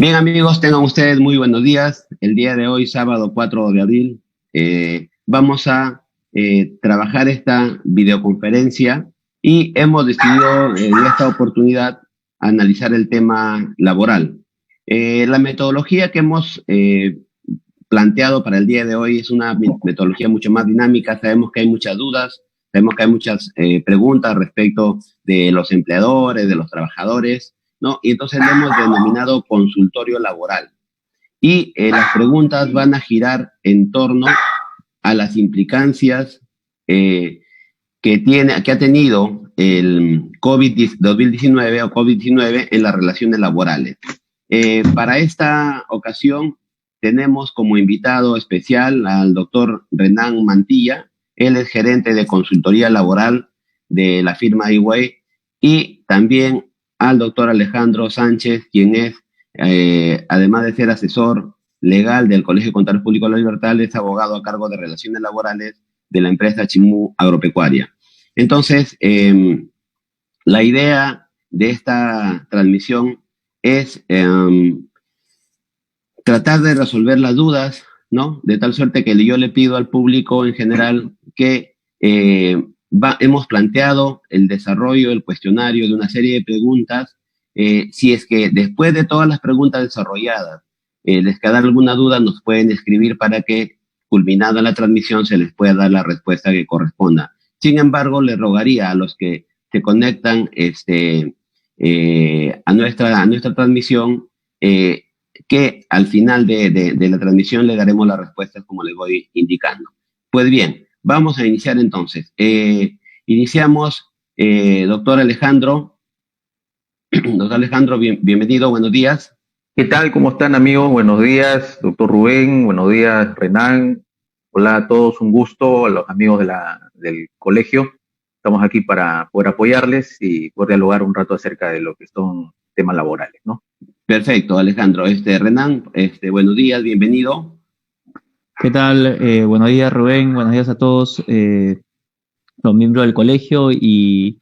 Bien, amigos, tengan ustedes muy buenos días. El día de hoy, sábado 4 de abril, vamos a trabajar esta videoconferencia y hemos decidido en esta oportunidad analizar el tema laboral. La metodología que hemos planteado para el día de hoy es una metodología mucho más dinámica. Sabemos que hay muchas dudas, sabemos que hay muchas preguntas respecto de los empleadores, de los trabajadores, ¿no? Y entonces lo hemos denominado consultorio laboral. Y las preguntas van a girar en torno a las implicancias que ha tenido el COVID-19 o COVID-19 en las relaciones laborales. Para esta ocasión tenemos como invitado especial al doctor Renan Mantilla. Él es gerente de consultoría laboral de la firma EY, y también al doctor Alejandro Sánchez, quien es, además de ser asesor legal del Colegio de Contadores Públicos de la Libertad, es abogado a cargo de relaciones laborales de la empresa Chimú Agropecuaria. Entonces, la idea de esta transmisión es tratar de resolver las dudas, ¿no? De tal suerte que yo le pido al público en general que hemos planteado el desarrollo, el cuestionario de una serie de preguntas. Si es que después de todas las preguntas desarrolladas les queda alguna duda, nos pueden escribir para que, culminada la transmisión, se les pueda dar la respuesta que corresponda. Sin embargo, les rogaría a los que se conectan a nuestra transmisión que al final de la transmisión le daremos las respuestas como les voy indicando. Pues bien, vamos a iniciar entonces. Iniciamos, doctor Alejandro. Doctor Alejandro, bienvenido, buenos días. ¿Qué tal? ¿Cómo están, amigos? Buenos días, doctor Rubén. Buenos días, Renan. Hola a todos, un gusto. A los amigos del colegio. Estamos aquí para poder apoyarles y poder dialogar un rato acerca de lo que son temas laborales, ¿no? Perfecto, Alejandro. Renan, buenos días, bienvenido. ¿Qué tal? Buenos días, Rubén. Buenos días a todos los miembros del colegio, y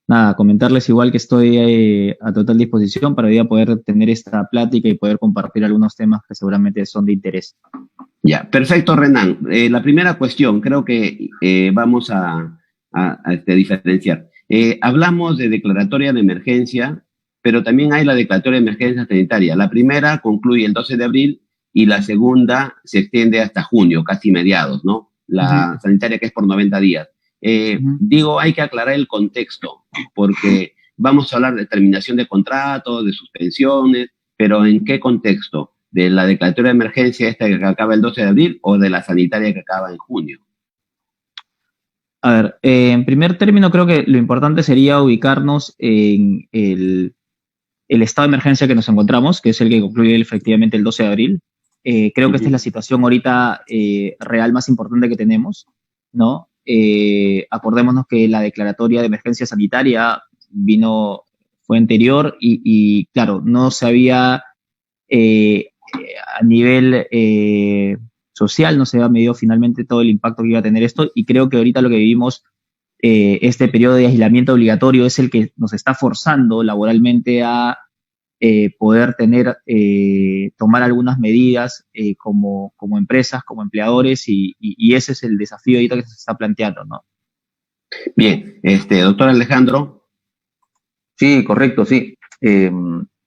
nada, comentarles igual que estoy a total disposición para hoy día poder tener esta plática y poder compartir algunos temas que seguramente son de interés. Ya, perfecto, Renan. La primera cuestión, creo que vamos a diferenciar. Hablamos de declaratoria de emergencia, pero también hay la declaratoria de emergencia sanitaria. La primera concluye el 12 de abril y la segunda se extiende hasta junio, casi mediados, ¿no? La sanitaria, que es por 90 días. Digo, hay que aclarar el contexto, porque vamos a hablar de terminación de contratos, de suspensiones, pero ¿en qué contexto? ¿De la declaratoria de emergencia esta que acaba el 12 de abril o de la sanitaria que acaba en junio? A ver, en primer término, creo que lo importante sería ubicarnos en el estado de emergencia que nos encontramos, que es el que concluye efectivamente el 12 de abril. Creo que esta es la situación ahorita real más importante que tenemos, ¿no? Acordémonos que la declaratoria de emergencia sanitaria fue anterior y claro, no se había a nivel social, no se había medido finalmente todo el impacto que iba a tener esto, y creo que ahorita lo que vivimos, este periodo de aislamiento obligatorio, es el que nos está forzando laboralmente a poder tomar algunas medidas como empresas, como empleadores, y ese es el desafío ahorita que se está planteando, ¿no? Bien, doctor Alejandro. Sí, correcto, sí.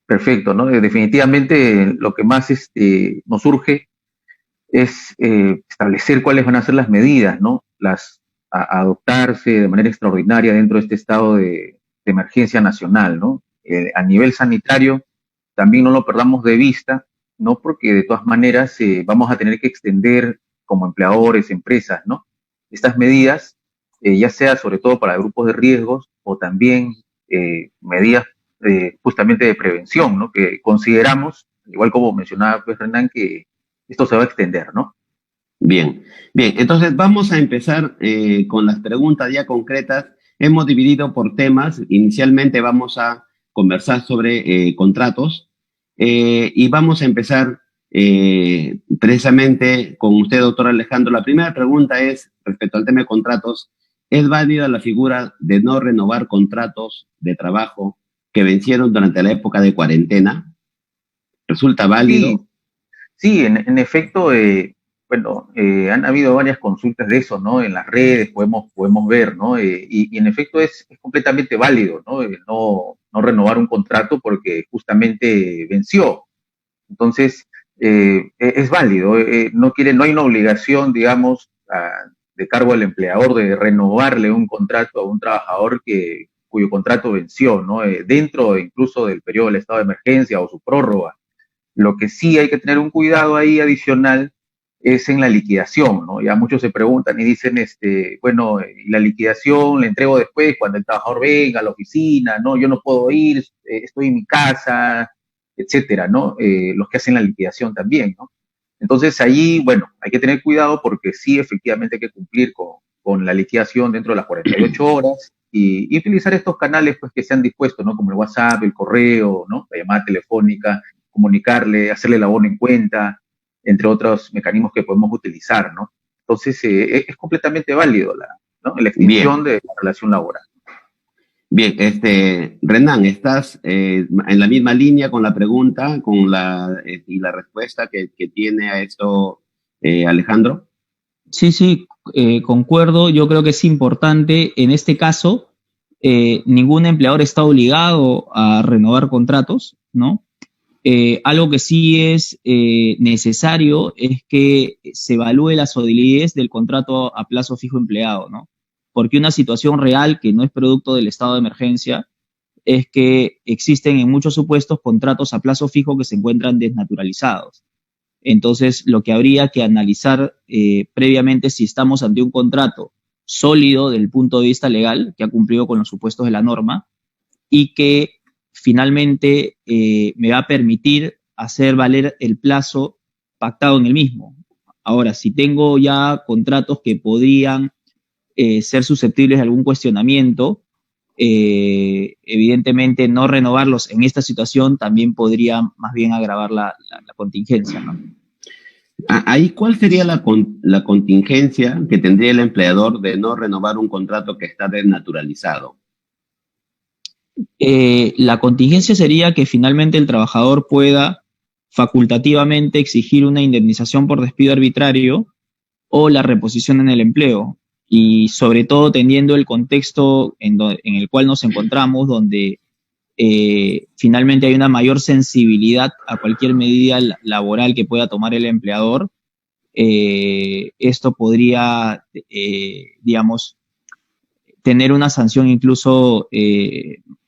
Perfecto, ¿no? Definitivamente lo que más nos urge es establecer cuáles van a ser las medidas, ¿no? A adoptarse de manera extraordinaria dentro de este estado de emergencia nacional, ¿no? A nivel sanitario, también no lo perdamos de vista, ¿no? Porque de todas maneras vamos a tener que extender como empleadores, empresas, ¿no? Estas medidas, ya sea sobre todo para grupos de riesgos o también medidas justamente de prevención, ¿no? Que consideramos, igual como mencionaba pues, Renan, que esto se va a extender, ¿no? Bien, entonces vamos a empezar con las preguntas ya concretas. Hemos dividido por temas. Inicialmente vamos a conversar sobre contratos y vamos a empezar precisamente con usted, doctor Alejandro. La primera pregunta es, respecto al tema de contratos, ¿es válida la figura de no renovar contratos de trabajo que vencieron durante la época de cuarentena? ¿Resulta válido? Sí, sí, en efecto, bueno, han habido varias consultas de eso, ¿no? En las redes podemos ver, ¿no? Y en efecto es completamente válido, ¿no? No renovar un contrato porque justamente venció. Entonces, es válido, no hay una obligación, digamos, de cargo al empleador de renovarle un contrato a un trabajador cuyo contrato venció, ¿no? Dentro incluso del periodo del estado de emergencia o su prórroga. Lo que sí hay que tener un cuidado ahí adicional es en la liquidación, ¿no? Ya muchos se preguntan y dicen, bueno, y la liquidación la entrego después cuando el trabajador venga a la oficina, ¿no? Yo no puedo ir, estoy en mi casa, etcétera, ¿no? Los que hacen la liquidación también, ¿no? Entonces ahí, bueno, hay que tener cuidado porque sí, efectivamente hay que cumplir con la liquidación dentro de las 48 horas y utilizar estos canales pues que se han dispuesto, ¿no? Como el WhatsApp, el correo, ¿no? La llamada telefónica, comunicarle, hacerle el abono en cuenta, entre otros mecanismos que podemos utilizar, ¿no? Entonces, es completamente válido ¿no? La Bien, extinción de la relación laboral. bien. Renan, ¿estás en la misma línea con la pregunta y la respuesta que tiene a esto Alejandro? Sí, sí, concuerdo. Yo creo que es importante, en este caso, ningún empleador está obligado a renovar contratos, ¿no? Algo que sí es necesario es que se evalúe la solidez del contrato a plazo fijo empleado, ¿no? Porque una situación real que no es producto del estado de emergencia es que existen en muchos supuestos contratos a plazo fijo que se encuentran desnaturalizados. Entonces, lo que habría que analizar previamente es si estamos ante un contrato sólido desde el punto de vista legal, que ha cumplido con los supuestos de la norma y que finalmente me va a permitir hacer valer el plazo pactado en el mismo. Ahora, si tengo ya contratos que podrían ser susceptibles de algún cuestionamiento, evidentemente no renovarlos en esta situación también podría más bien agravar la contingencia, ¿no? Ahí, ¿cuál sería la contingencia que tendría el empleador de no renovar un contrato que está desnaturalizado? La contingencia sería que finalmente el trabajador pueda facultativamente exigir una indemnización por despido arbitrario o la reposición en el empleo. Y sobre todo teniendo el contexto en el cual nos encontramos, donde finalmente hay una mayor sensibilidad a cualquier medida laboral que pueda tomar el empleador, esto podría, digamos, tener una sanción incluso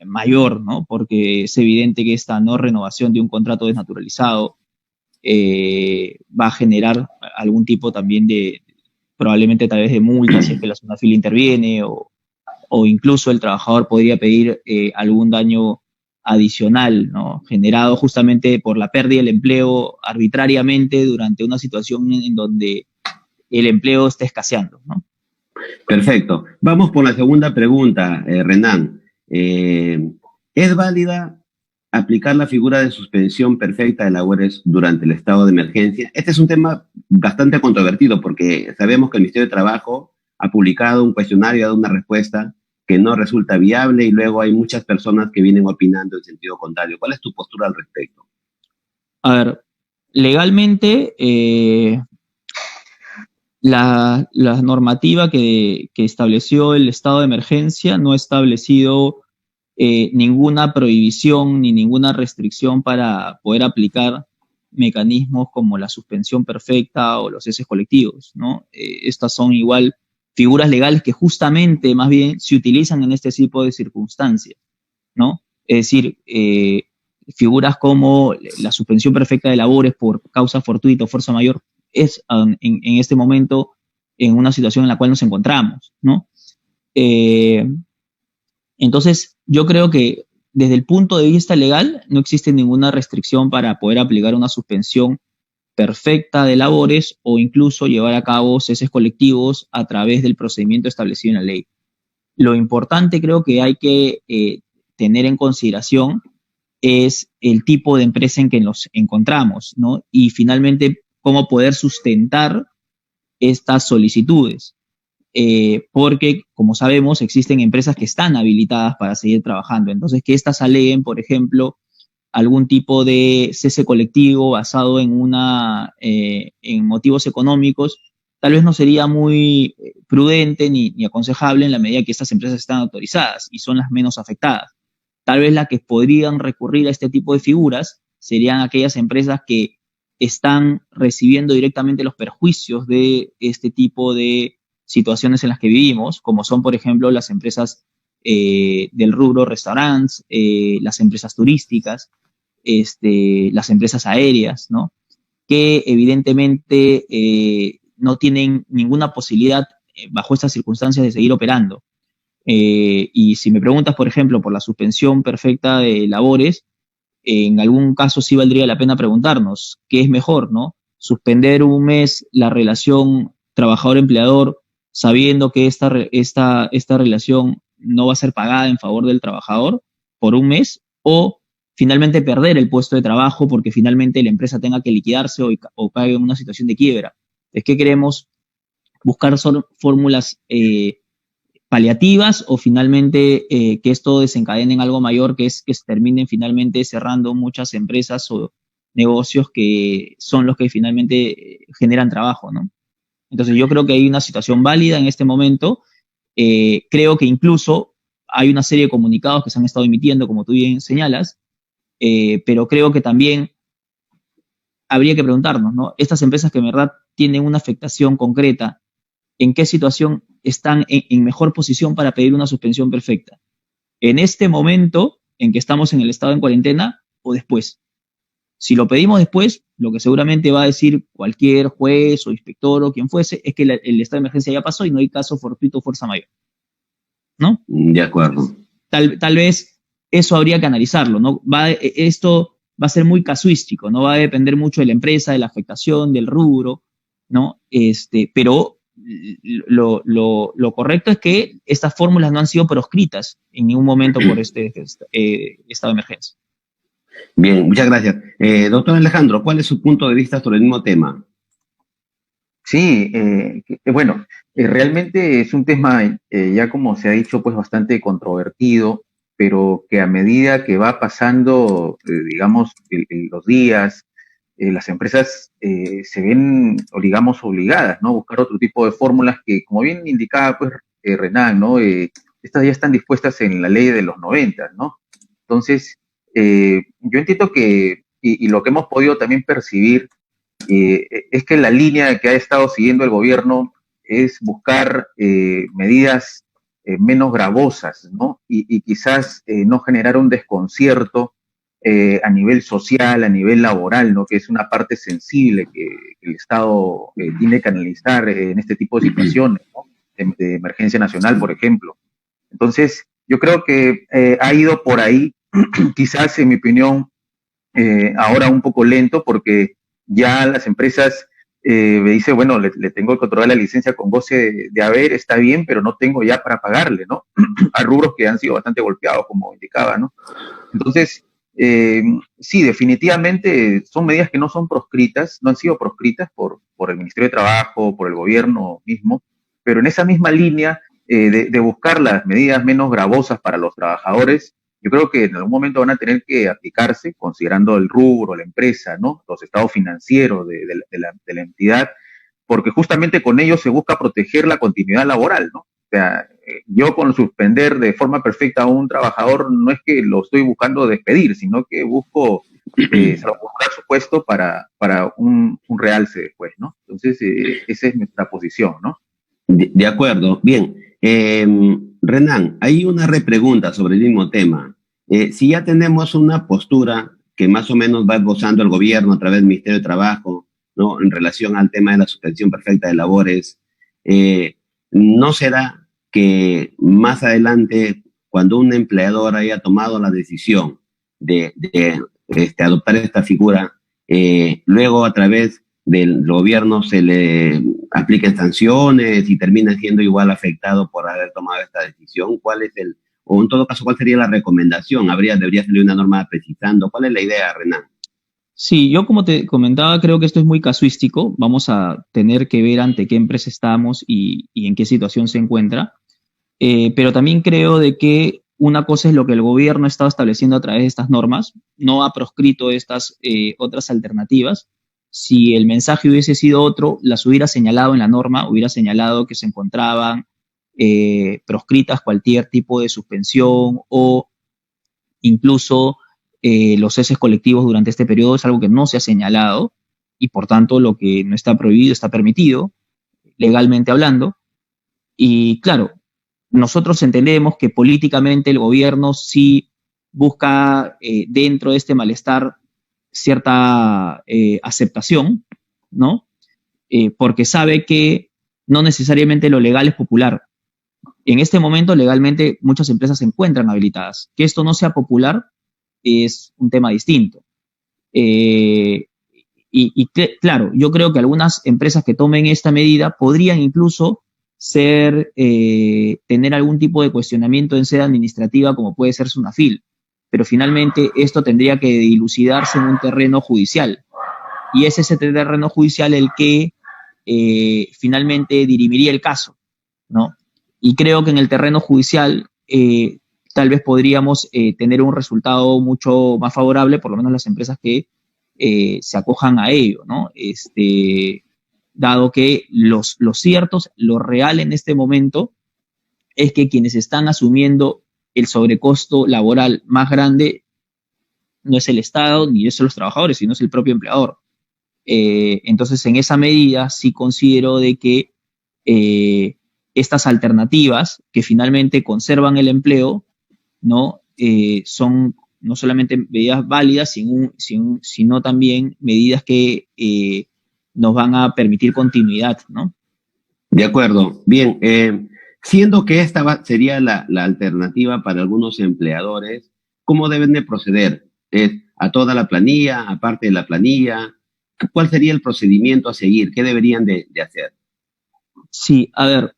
mayor, ¿no? Porque es evidente que esta no renovación de un contrato desnaturalizado va a generar algún tipo también probablemente tal vez de multa si es que la SUNAFIL interviene o incluso el trabajador podría pedir algún daño adicional, ¿no? Generado justamente por la pérdida del empleo arbitrariamente durante una situación en donde el empleo está escaseando, ¿no? Perfecto. Vamos por la segunda pregunta, Renan. ¿Es válida aplicar la figura de suspensión perfecta de labores durante el estado de emergencia? Este es un tema bastante controvertido porque sabemos que el Ministerio de Trabajo ha publicado un cuestionario y ha dado una respuesta que no resulta viable y luego hay muchas personas que vienen opinando en sentido contrario. ¿Cuál es tu postura al respecto? A ver, legalmente la normativa que estableció el estado de emergencia no ha establecido ninguna prohibición ni ninguna restricción para poder aplicar mecanismos como la suspensión perfecta o los ceses colectivos, ¿no? Estas son igual figuras legales que justamente más bien se utilizan en este tipo de circunstancias, ¿no? Es decir, figuras como la suspensión perfecta de labores por causa fortuita o fuerza mayor es en este momento en una situación en la cual nos encontramos, ¿no? Entonces, yo creo que desde el punto de vista legal no existe ninguna restricción para poder aplicar una suspensión perfecta de labores o incluso llevar a cabo ceses colectivos a través del procedimiento establecido en la ley. Lo importante creo que hay que tener en consideración es el tipo de empresa en que nos encontramos, ¿no? Y finalmente, cómo poder sustentar estas solicitudes. Porque, como sabemos, existen empresas que están habilitadas para seguir trabajando. Entonces, que éstas aleguen, por ejemplo, algún tipo de cese colectivo basado en en motivos económicos, tal vez no sería muy prudente ni aconsejable en la medida que estas empresas están autorizadas y son las menos afectadas. Tal vez las que podrían recurrir a este tipo de figuras serían aquellas empresas que están recibiendo directamente los perjuicios de este tipo de situaciones en las que vivimos, como son, por ejemplo, las empresas del rubro restaurantes, las empresas turísticas, las empresas aéreas, ¿no? Que evidentemente no tienen ninguna posibilidad bajo estas circunstancias de seguir operando. Y si me preguntas, por ejemplo, por la suspensión perfecta de labores, en algún caso sí valdría la pena preguntarnos qué es mejor, ¿no? Suspender un mes la relación trabajador-empleador sabiendo que esta relación no va a ser pagada en favor del trabajador por un mes, o finalmente perder el puesto de trabajo porque finalmente la empresa tenga que liquidarse o caiga en una situación de quiebra. Es que queremos buscar fórmulas paliativas o finalmente que esto desencadene en algo mayor, que es que se terminen finalmente cerrando muchas empresas o negocios que son los que finalmente generan trabajo, ¿no? Entonces yo creo que hay una situación válida en este momento. Creo que incluso hay una serie de comunicados que se han estado emitiendo, como tú bien señalas, pero creo que también habría que preguntarnos, ¿no? Estas empresas que en verdad tienen una afectación concreta, ¿en qué situación están en mejor posición para pedir una suspensión perfecta? ¿En este momento en que estamos en el estado en cuarentena o después? Si lo pedimos después, lo que seguramente va a decir cualquier juez o inspector o quien fuese es que el estado de emergencia ya pasó y no hay caso fortuito o fuerza mayor, ¿no? De acuerdo. Tal vez eso habría que analizarlo, ¿no? Esto va a ser muy casuístico, no va a depender mucho de la empresa, de la afectación, del rubro, ¿no? Pero lo correcto es que estas fórmulas no han sido proscritas en ningún momento por este estado de emergencia. Bien, muchas gracias. Doctor Alejandro, ¿cuál es su punto de vista sobre el mismo tema? Sí, bueno, realmente es un tema, ya como se ha dicho, pues bastante controvertido, pero que a medida que va pasando, digamos, los días, las empresas se ven, o digamos, obligadas, ¿no? A buscar otro tipo de fórmulas que, como bien indicaba, pues, Renan, ¿no? Estas ya están dispuestas en la ley de los 90, ¿no? Entonces, yo entiendo que, y lo que hemos podido también percibir, es que la línea que ha estado siguiendo el gobierno es buscar medidas menos gravosas, ¿no? Y quizás no generar un desconcierto a nivel social, a nivel laboral, ¿no? Que es una parte sensible que el Estado tiene que analizar en este tipo de situaciones, ¿no? De emergencia nacional, por ejemplo. Entonces, yo creo que ha ido por ahí, quizás, en mi opinión, ahora un poco lento, porque ya las empresas me dicen, bueno, le tengo que otorgar la licencia con goce de haber, está bien, pero no tengo ya para pagarle, ¿no? A rubros que han sido bastante golpeados, como indicaba, ¿no? Entonces, sí, definitivamente son medidas que no son proscritas, no han sido proscritas por el Ministerio de Trabajo, por el gobierno mismo, pero en esa misma línea de buscar las medidas menos gravosas para los trabajadores, yo creo que en algún momento van a tener que aplicarse, considerando el rubro, la empresa, ¿no? Los estados financieros de la entidad, porque justamente con ello se busca proteger la continuidad laboral, ¿no? O sea, yo con suspender de forma perfecta a un trabajador no es que lo estoy buscando despedir, sino que busco buscar su puesto para un realce después, ¿no? Entonces, esa es nuestra posición, ¿no? De acuerdo. Bien. Renan, hay una repregunta sobre el mismo tema. Si ya tenemos una postura que más o menos va esbozando el gobierno a través del Ministerio de Trabajo, ¿no? En relación al tema de la suspensión perfecta de labores, ¿no será que más adelante, cuando un empleador haya tomado la decisión de adoptar esta figura, luego a través del gobierno se le apliquen sanciones y termina siendo igual afectado por haber tomado esta decisión? ¿Cuál es o en todo caso, cuál sería la recomendación? ¿Debería salir una norma precisando? ¿Cuál es la idea, Renan? Sí, yo como te comentaba, creo que esto es muy casuístico. Vamos a tener que ver ante qué empresa estamos y en qué situación se encuentra. Pero también creo de que una cosa es lo que el gobierno ha estado estableciendo a través de estas normas, no ha proscrito estas otras alternativas. Si el mensaje hubiese sido otro, las hubiera señalado en la norma, hubiera señalado que se encontraban proscritas cualquier tipo de suspensión o incluso los ceses colectivos durante este periodo. Es algo que no se ha señalado y por tanto lo que no está prohibido está permitido, legalmente hablando. Y claro, nosotros entendemos que políticamente el gobierno sí busca dentro de este malestar cierta aceptación, ¿no? Porque sabe que no necesariamente lo legal es popular. En este momento legalmente muchas empresas se encuentran habilitadas. Que esto no sea popular es un tema distinto. Claro, yo creo que algunas empresas que tomen esta medida podrían incluso tener algún tipo de cuestionamiento en sede administrativa, como puede ser Sunafil, pero finalmente esto tendría que dilucidarse en un terreno judicial, y es ese terreno judicial el que finalmente dirimiría el caso, ¿no? Y creo que en el terreno judicial tal vez podríamos tener un resultado mucho más favorable, por lo menos las empresas que se acojan a ello, ¿no? Dado que lo real en este momento es que quienes están asumiendo el sobrecosto laboral más grande no es el Estado ni son los trabajadores, sino es el propio empleador. Entonces, en esa medida sí considero de que estas alternativas que finalmente conservan el empleo, ¿no? Son no solamente medidas válidas, sino también medidas que nos van a permitir continuidad, ¿no? De acuerdo. Bien, siendo que esta sería la alternativa para algunos empleadores, ¿cómo deben de proceder? ¿A toda la planilla, aparte de la planilla? ¿Cuál sería el procedimiento a seguir? ¿Qué deberían de hacer? Sí, a ver,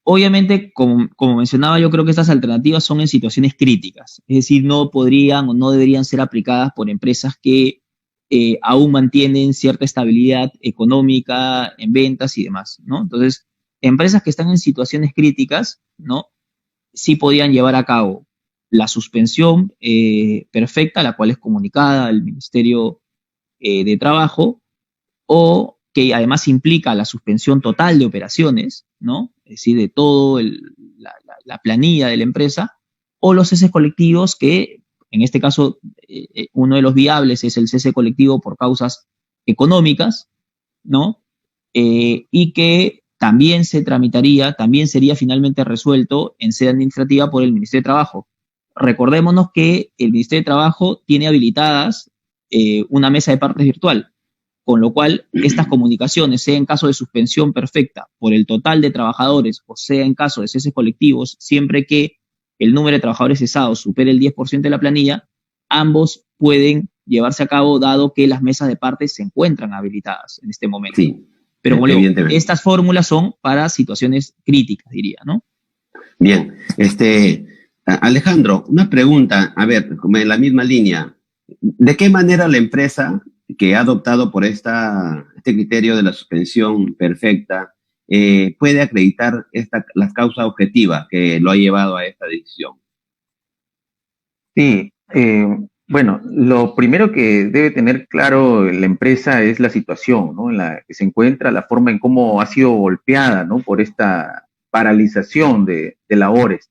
obviamente, como mencionaba, yo creo que estas alternativas son en situaciones críticas, es decir, no podrían o no deberían ser aplicadas por empresas que aún mantienen cierta estabilidad económica en ventas y demás, ¿no? Entonces, empresas que están en situaciones críticas, ¿no? Sí podían llevar a cabo la suspensión perfecta, la cual es comunicada al Ministerio de Trabajo, o que además implica la suspensión total de operaciones, ¿no? Es decir, de todo la planilla de la empresa, o los ceses colectivos que, en este caso, uno de los viables es el cese colectivo por causas económicas, ¿no? Y que también se tramitaría, también sería finalmente resuelto en sede administrativa por el Ministerio de Trabajo. Recordémonos que el Ministerio de Trabajo tiene habilitadas una mesa de partes virtual, con lo cual estas comunicaciones, sea en caso de suspensión perfecta por el total de trabajadores o sea en caso de ceses colectivos, siempre que el número de trabajadores cesados supere el 10% de la planilla, ambos pueden llevarse a cabo dado que las mesas de partes se encuentran habilitadas en este momento. Sí, pero como digo, estas fórmulas son para situaciones críticas, diría, ¿no? Bien, Alejandro, una pregunta, a ver, como en la misma línea, ¿de qué manera la empresa que ha adoptado por este criterio de la suspensión perfecta puede acreditar la causa objetiva que lo ha llevado a esta decisión? Sí, bueno, lo primero que debe tener claro la empresa es la situación, ¿no? En la que se encuentra, la forma en cómo ha sido golpeada, ¿no? Por esta paralización de labores.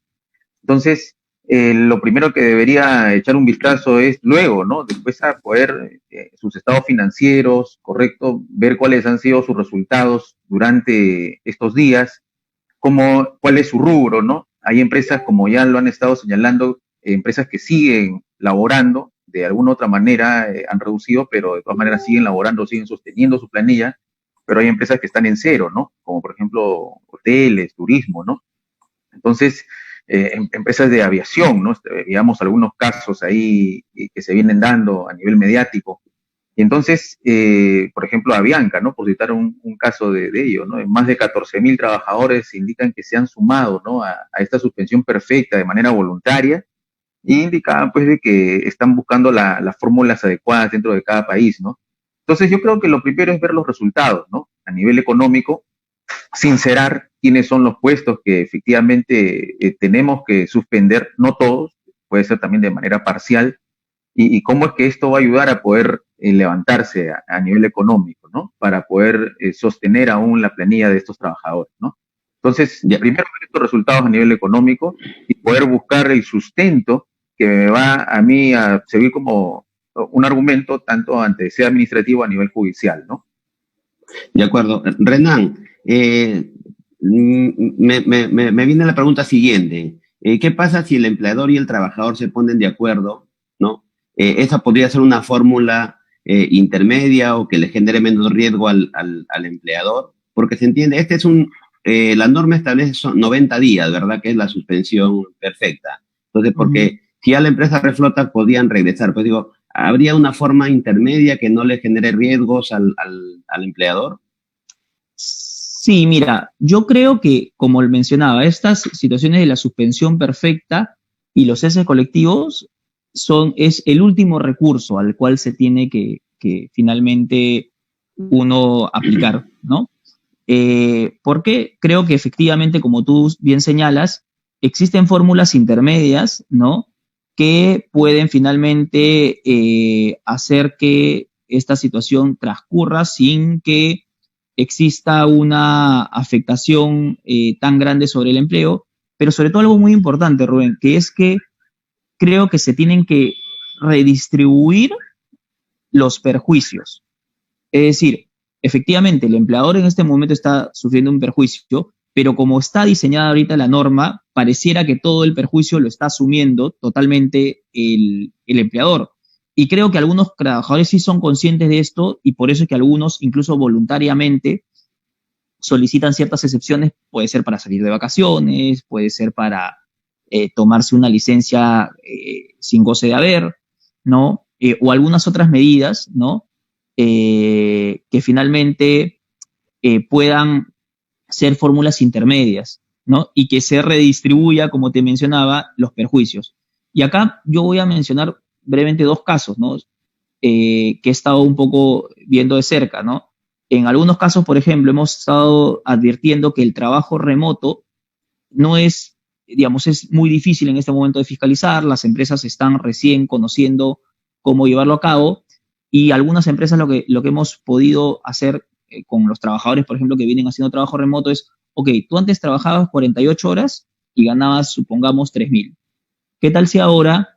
Entonces, lo primero que debería echar un vistazo es luego, ¿no? Después a poder sus estados financieros, correcto, ver cuáles han sido sus resultados durante estos días, cuál es su rubro, ¿no? Hay empresas, como ya lo han estado señalando, empresas que siguen laborando, de alguna otra manera han reducido, pero de todas maneras siguen laborando, siguen sosteniendo su planilla, pero hay empresas que están en cero, ¿no? Como por ejemplo hoteles, turismo, ¿no? Entonces, empresas de aviación, ¿no? Digamos algunos casos ahí que se vienen dando a nivel mediático. Y entonces, por ejemplo, Avianca, ¿no? Por citar un caso de ello, ¿no? Más de 14.000 trabajadores indican que se han sumado, ¿no? A esta suspensión perfecta de manera voluntaria y indicaban, pues, de que están buscando las fórmulas adecuadas dentro de cada país, ¿no? Entonces, yo creo que lo primero es ver los resultados, ¿no? A nivel económico, sincerar quiénes son los puestos que efectivamente tenemos que suspender, no todos, puede ser también de manera parcial, y cómo es que esto va a ayudar a poder levantarse a nivel económico, ¿no? Para poder sostener aún la planilla de estos trabajadores, ¿no? Entonces, primero ver estos resultados a nivel económico y poder buscar el sustento que me va a mí a servir como un argumento tanto ante sea administrativo a nivel judicial, ¿no? De acuerdo. Renan, me viene la pregunta siguiente. ¿Qué pasa si el empleador y el trabajador se ponen de acuerdo, ¿no? Esa podría ser una fórmula intermedia o que le genere menos riesgo al empleador, porque se entiende, la norma establece son 90 días, ¿verdad? Que es la suspensión perfecta. Entonces, porque si ya la empresa reflota, podían regresar. Pues digo, ¿habría una forma intermedia que no le genere riesgos al empleador? Sí, mira, yo creo que, como mencionaba, estas situaciones de la suspensión perfecta y los ceses colectivos es el último recurso al cual se tiene que finalmente uno aplicar, ¿no? Porque creo que efectivamente, como tú bien señalas, existen fórmulas intermedias, ¿no? Que pueden finalmente hacer que esta situación transcurra sin que exista una afectación tan grande sobre el empleo, pero sobre todo algo muy importante, Rubén, que es que creo que se tienen que redistribuir los perjuicios. Es decir, efectivamente, el empleador en este momento está sufriendo un perjuicio, pero como está diseñada ahorita la norma, pareciera que todo el perjuicio lo está asumiendo totalmente el empleador. Y creo que algunos trabajadores sí son conscientes de esto y por eso es que algunos, incluso voluntariamente, solicitan ciertas excepciones. Puede ser para salir de vacaciones, puede ser para tomarse una licencia sin goce de haber, ¿no? O algunas otras medidas, ¿no? Que finalmente puedan ser fórmulas intermedias, ¿no? Y que se redistribuya, como te mencionaba, los perjuicios. Y acá yo voy a mencionar brevemente dos casos, ¿no? Que he estado un poco viendo de cerca, ¿no? En algunos casos, por ejemplo, hemos estado advirtiendo que el trabajo remoto no es, digamos, es muy difícil en este momento de fiscalizar, las empresas están recién conociendo cómo llevarlo a cabo y algunas empresas lo que hemos podido hacer con los trabajadores, por ejemplo, que vienen haciendo trabajo remoto es, ok, tú antes trabajabas 48 horas y ganabas, supongamos, 3.000. ¿Qué tal si ahora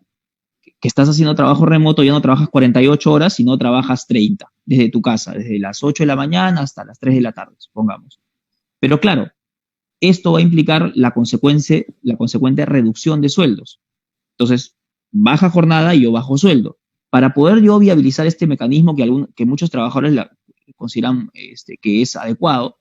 que estás haciendo trabajo remoto ya no trabajas 48 horas, sino trabajas 30 desde tu casa, desde las 8 de la mañana hasta las 3 de la tarde, supongamos? Pero claro, esto va a implicar la consecuente reducción de sueldos. Entonces, baja jornada y yo bajo sueldo. Para poder yo viabilizar este mecanismo que muchos trabajadores consideran que es adecuado,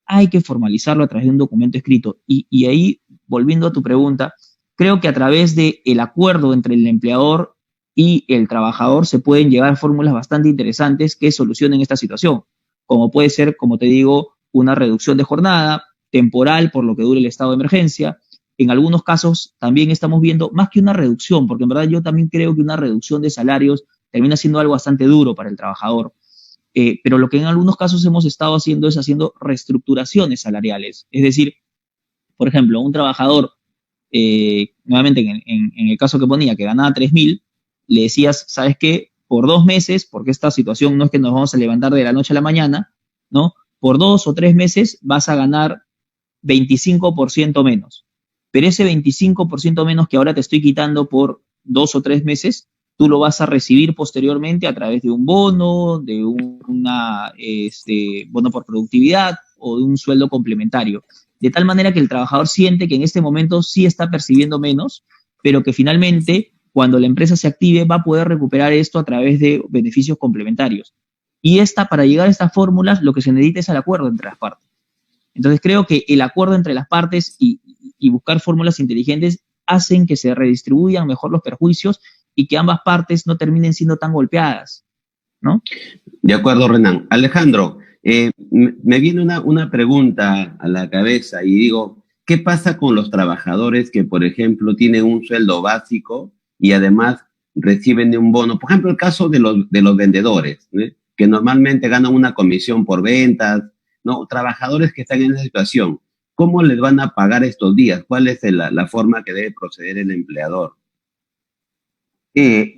hay que formalizarlo a través de un documento escrito. Y ahí, volviendo a tu pregunta, creo que a través del acuerdo entre el empleador y el trabajador se pueden llegar a fórmulas bastante interesantes que solucionen esta situación, como puede ser, como te digo, una reducción de jornada temporal por lo que dure el estado de emergencia. En algunos casos también estamos viendo más que una reducción, porque en verdad yo también creo que una reducción de salarios termina siendo algo bastante duro para el trabajador. Pero lo que en algunos casos hemos estado haciendo es haciendo reestructuraciones salariales. Es decir, por ejemplo, un trabajador, nuevamente en el caso que ponía, que ganaba 3.000, le decías, ¿sabes qué? Por 2 meses, porque esta situación no es que nos vamos a levantar de la noche a la mañana, ¿no? Por 2 o 3 meses vas a ganar 25% menos. Pero ese 25% menos que ahora te estoy quitando por 2 o 3 meses, tú lo vas a recibir posteriormente a través de un bono, de bono por productividad o de un sueldo complementario. De tal manera que el trabajador siente que en este momento sí está percibiendo menos, pero que finalmente, cuando la empresa se active, va a poder recuperar esto a través de beneficios complementarios. Y para llegar a estas fórmulas, lo que se necesita es el acuerdo entre las partes. Entonces creo que el acuerdo entre las partes y buscar fórmulas inteligentes hacen que se redistribuyan mejor los perjuicios y que ambas partes no terminen siendo tan golpeadas, ¿no? De acuerdo, Renan. Alejandro, me viene una pregunta a la cabeza y digo, ¿qué pasa con los trabajadores que, por ejemplo, tienen un sueldo básico y además reciben un bono? Por ejemplo, el caso de los vendedores, ¿no? Que normalmente ganan una comisión por ventas, ¿no? Trabajadores que están en esa situación. ¿cómo les van a pagar estos días? ¿Cuál es la forma que debe proceder el empleador?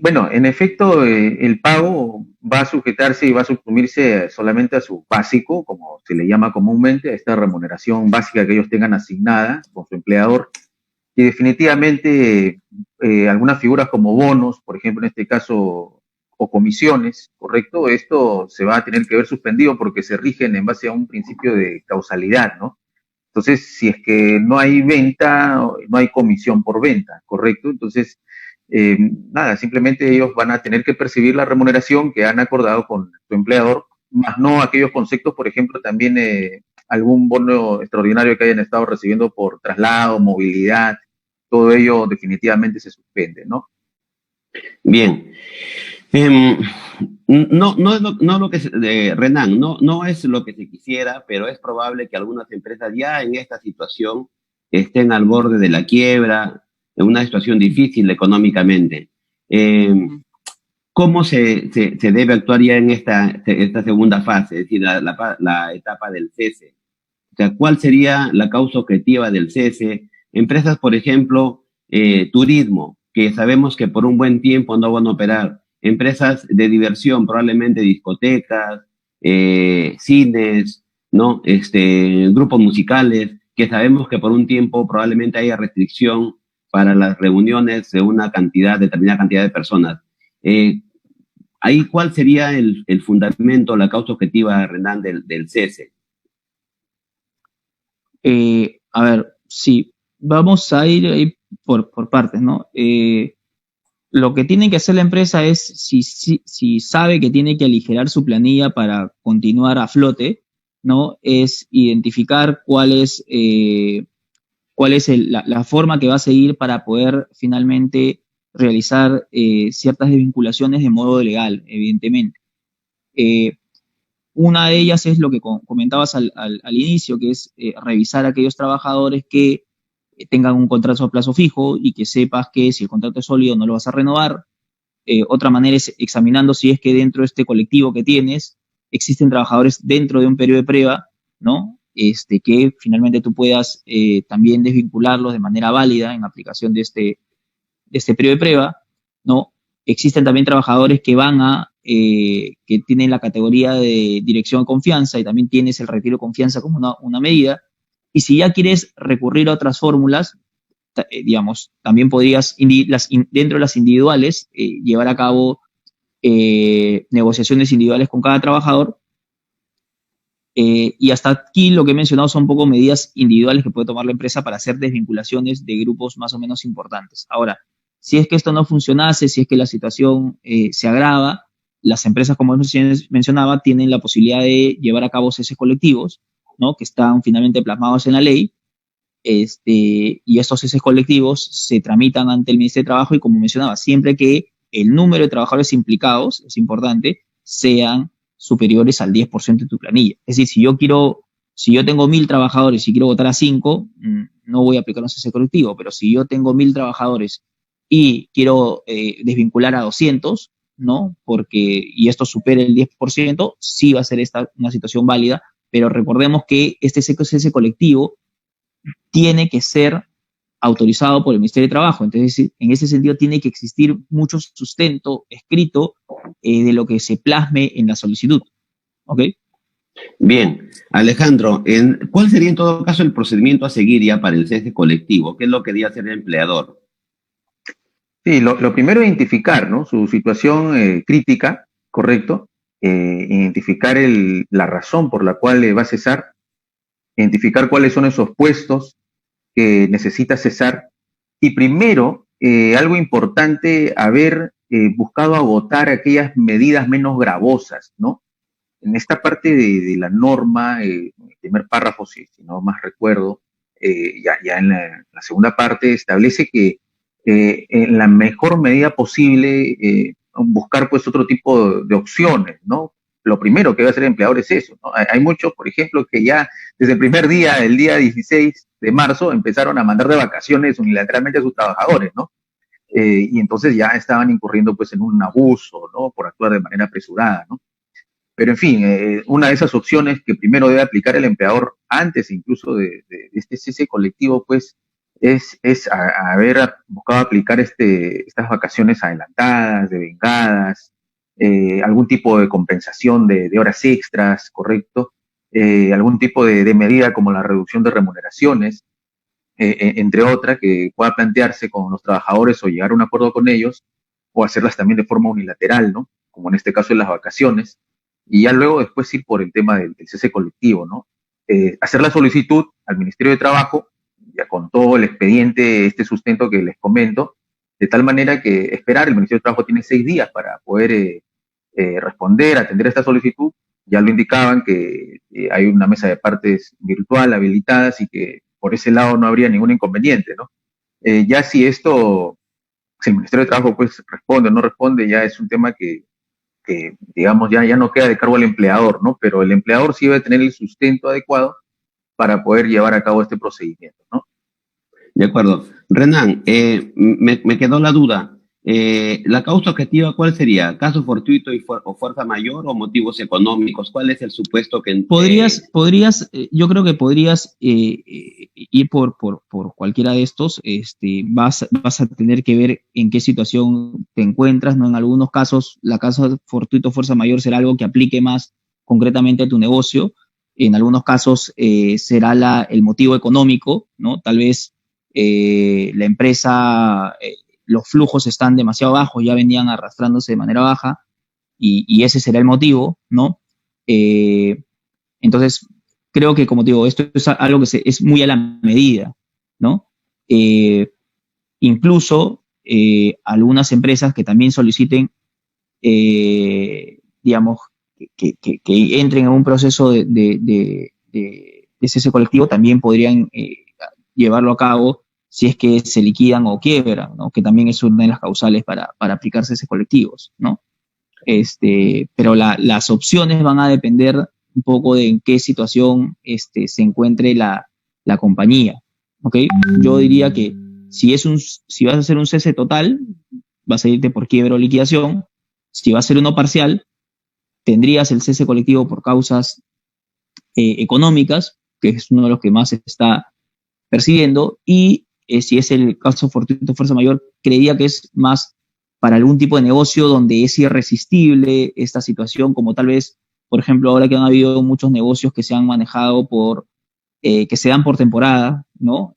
Bueno, en efecto, el pago va a sujetarse y va a suprimirse solamente a su básico, como se le llama comúnmente, a esta remuneración básica que ellos tengan asignada con su empleador. Y definitivamente algunas figuras como bonos, por ejemplo, en este caso, o comisiones, ¿correcto? Esto se va a tener que ver suspendido porque se rigen en base a un principio de causalidad, ¿no? Entonces, si es que no hay venta, no hay comisión por venta, ¿correcto? Entonces, nada, simplemente ellos van a tener que percibir la remuneración que han acordado con su empleador, más no aquellos conceptos, por ejemplo, también algún bono extraordinario que hayan estado recibiendo por traslado, movilidad, todo ello definitivamente se suspende, ¿no? Bien. No es lo que Renan, no es lo que se quisiera, pero es probable que algunas empresas ya en esta situación estén al borde de la quiebra, en una situación difícil económicamente. ¿Cómo se debe actuar ya en esta segunda fase, es decir, la etapa del cese? O sea, ¿cuál sería la causa objetiva del cese? Empresas, por ejemplo, turismo, que sabemos que por un buen tiempo no van a operar. Empresas de diversión, probablemente discotecas, cines, ¿no? Grupos musicales, que sabemos que por un tiempo probablemente haya restricción para las reuniones de una determinada cantidad de personas. Ahí, ¿cuál sería el fundamento, la causa objetiva, Renan, del cese? A ver, sí, vamos a ir ahí por partes, ¿no? Lo que tiene que hacer la empresa es, si sabe que tiene que aligerar su planilla para continuar a flote, ¿no? Es identificar cuál es la forma que va a seguir para poder finalmente realizar ciertas desvinculaciones de modo legal, evidentemente. Una de ellas es lo que comentabas al inicio, que es revisar a aquellos trabajadores que tengan un contrato a plazo fijo y que sepas que si el contrato es sólido no lo vas a renovar. Otra manera es examinando si es que dentro de este colectivo que tienes existen trabajadores dentro de un periodo de prueba, ¿no? Que finalmente tú puedas también desvincularlos de manera válida en aplicación de este periodo de prueba, ¿no? Existen también trabajadores que tienen la categoría de dirección de confianza y también tienes el retiro de confianza como una medida. Y si ya quieres recurrir a otras fórmulas, digamos, también podrías, dentro de las individuales, llevar a cabo negociaciones individuales con cada trabajador. Y hasta aquí lo que he mencionado son un poco medidas individuales que puede tomar la empresa para hacer desvinculaciones de grupos más o menos importantes. Ahora, si es que esto no funcionase, si es que la situación se agrava, las empresas, como mencionaba, tienen la posibilidad de llevar a cabo ceses colectivos, ¿no? Que están finalmente plasmados en la ley, y estos ceses colectivos se tramitan ante el Ministerio de Trabajo y, como mencionaba, siempre que el número de trabajadores implicados, es importante, sean superiores al 10% de tu planilla. Es decir, si yo tengo 1.000 trabajadores y quiero votar a 5, no voy a aplicar un cese colectivo, pero si yo tengo 1.000 trabajadores y quiero desvincular a 200, ¿no? Y esto supera el 10%, sí va a ser una situación válida, pero recordemos que este cese colectivo tiene que ser autorizado por el Ministerio de Trabajo. Entonces, en ese sentido, tiene que existir mucho sustento escrito de lo que se plasme en la solicitud. ¿Ok? Bien, Alejandro, ¿cuál sería en todo caso el procedimiento a seguir ya para el cese colectivo? ¿Qué es lo que debe hacer el empleador? Sí, lo primero es identificar, ¿no? Su situación crítica, ¿correcto? Identificar la razón por la cual va a cesar, identificar cuáles son esos puestos que necesita cesar y primero, algo importante, haber buscado agotar aquellas medidas menos gravosas, ¿no? En esta parte de la norma, en el primer párrafo, si no más recuerdo, ya en la segunda parte establece que en la mejor medida posible buscar pues otro tipo de opciones, ¿no? Lo primero que va a hacer el empleador es eso, ¿no? Hay muchos, por ejemplo, que ya desde el primer día, el día 16 de marzo, empezaron a mandar de vacaciones unilateralmente a sus trabajadores, ¿no? Y entonces ya estaban incurriendo pues en un abuso, ¿no? Por actuar de manera apresurada, ¿no? Pero en fin, una de esas opciones que primero debe aplicar el empleador antes incluso de este cese colectivo, pues, es haber buscado aplicar estas vacaciones adelantadas, devengadas, algún tipo de compensación de horas extras, ¿correcto? Algún tipo de medida como la reducción de remuneraciones, entre otras, que pueda plantearse con los trabajadores o llegar a un acuerdo con ellos, o hacerlas también de forma unilateral, ¿no? Como en este caso en las vacaciones, y ya luego después ir por el tema del cese colectivo, ¿no? Hacer la solicitud al Ministerio de Trabajo, ya con todo el expediente, este sustento que les comento, de tal manera que esperar, el Ministerio de Trabajo tiene 6 días para poder responder, atender esta solicitud. Ya lo indicaban que hay una mesa de partes virtual habilitadas y que por ese lado no habría ningún inconveniente, ¿no? Ya si esto, si el Ministerio de Trabajo pues responde o no responde, ya es un tema que digamos, ya no queda de cargo al empleador, ¿no? Pero el empleador sí debe tener el sustento adecuado para poder llevar a cabo este procedimiento, ¿no? De acuerdo. Renan, me quedó la duda. ¿La causa objetiva cuál sería? ¿Caso fortuito o fuerza mayor o motivos económicos? ¿Cuál es el supuesto que... Yo creo que podrías ir por cualquiera de estos. Vas a tener que ver en qué situación te encuentras, ¿no? En algunos casos, la causa fortuito o fuerza mayor será algo que aplique más concretamente a tu negocio. En algunos casos será el motivo económico, ¿no? Tal vez la empresa, los flujos están demasiado bajos, ya venían arrastrándose de manera baja y ese será el motivo, ¿no? Entonces, creo que, como te digo, esto es algo que es muy a la medida, ¿no? Incluso algunas empresas que también soliciten, digamos, que entren en un proceso de cese colectivo también podrían llevarlo a cabo si es que se liquidan o quiebran, ¿no? Que también es una de las causales para aplicar ceses colectivos, ¿no? Pero las opciones van a depender un poco de en qué situación se encuentre la compañía, ¿ok? Yo diría que si vas a hacer un cese total, vas a irte por quiebra o liquidación. Si va a ser uno parcial, tendrías el cese colectivo por causas económicas, que es uno de los que más se está percibiendo, y si es el caso fortuito fuerza mayor, creería que es más para algún tipo de negocio donde es irresistible esta situación, como tal vez, por ejemplo, ahora que han habido muchos negocios que se han manejado que se dan por temporada, ¿no?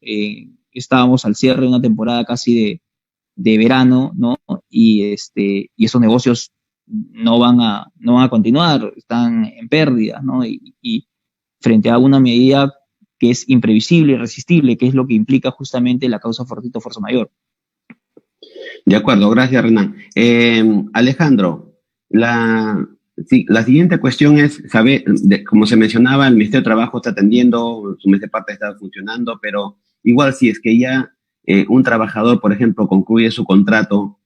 Estábamos al cierre de una temporada casi de verano, ¿no? Y esos negocios no van a continuar, están en pérdida, ¿no? Y frente a una medida que es imprevisible, irresistible, que es lo que implica justamente la causa fortuito fuerza mayor. De acuerdo, gracias, Renan. Alejandro, la siguiente cuestión es saber, como se mencionaba, el Ministerio de Trabajo está atendiendo, su mes de parte está funcionando, pero igual si es que ya un trabajador, por ejemplo, concluye su contrato,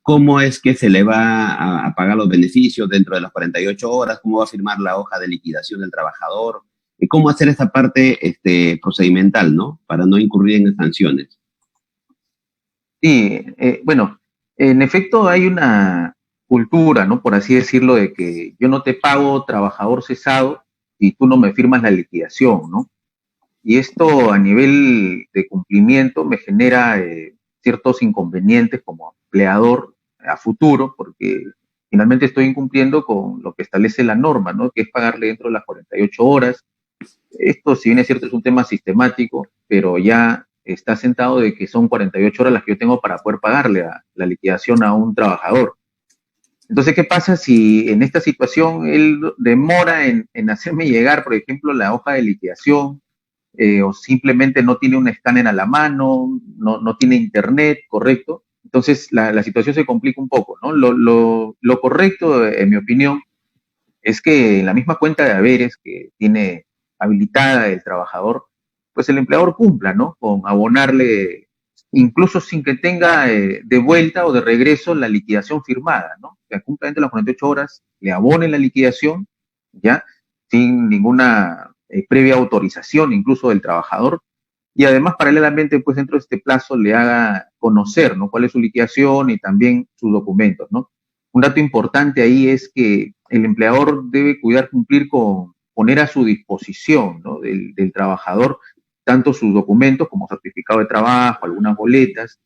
¿cómo es que se le va a pagar los beneficios dentro de las 48 horas? ¿Cómo va a firmar la hoja de liquidación del trabajador? ¿Y cómo hacer esa parte procedimental, ¿no? Para no incurrir en sanciones. Sí, bueno, en efecto hay una cultura, ¿no? Por así decirlo, de que yo no te pago trabajador cesado y tú no me firmas la liquidación, ¿no? Y esto a nivel de cumplimiento me genera ciertos inconvenientes como empleador a futuro, porque finalmente estoy incumpliendo con lo que establece la norma, ¿no? Que es pagarle dentro de las 48 horas. Esto, si bien es cierto, es un tema sistemático, pero ya está sentado de que son 48 horas las que yo tengo para poder pagarle la liquidación a un trabajador. Entonces, ¿qué pasa si en esta situación él demora en hacerme llegar, por ejemplo, la hoja de liquidación, o simplemente no tiene un escáner a la mano, no tiene internet, ¿correcto? Entonces, la situación se complica un poco, ¿no? Lo correcto, en mi opinión, es que en la misma cuenta de haberes que tiene habilitada el trabajador, pues el empleador cumpla, ¿no? Con abonarle, incluso sin que tenga de vuelta o de regreso la liquidación firmada, ¿no? Que cumpla dentro de las 48 horas, le abone la liquidación, ¿ya? Sin ninguna previa autorización incluso del trabajador, y además paralelamente, pues dentro de este plazo le haga conocer, ¿no? Cuál es su liquidación y también sus documentos, ¿no? Un dato importante ahí es que el empleador debe cuidar cumplir con poner a su disposición, ¿no?, del trabajador tanto sus documentos como certificado de trabajo, algunas boletas,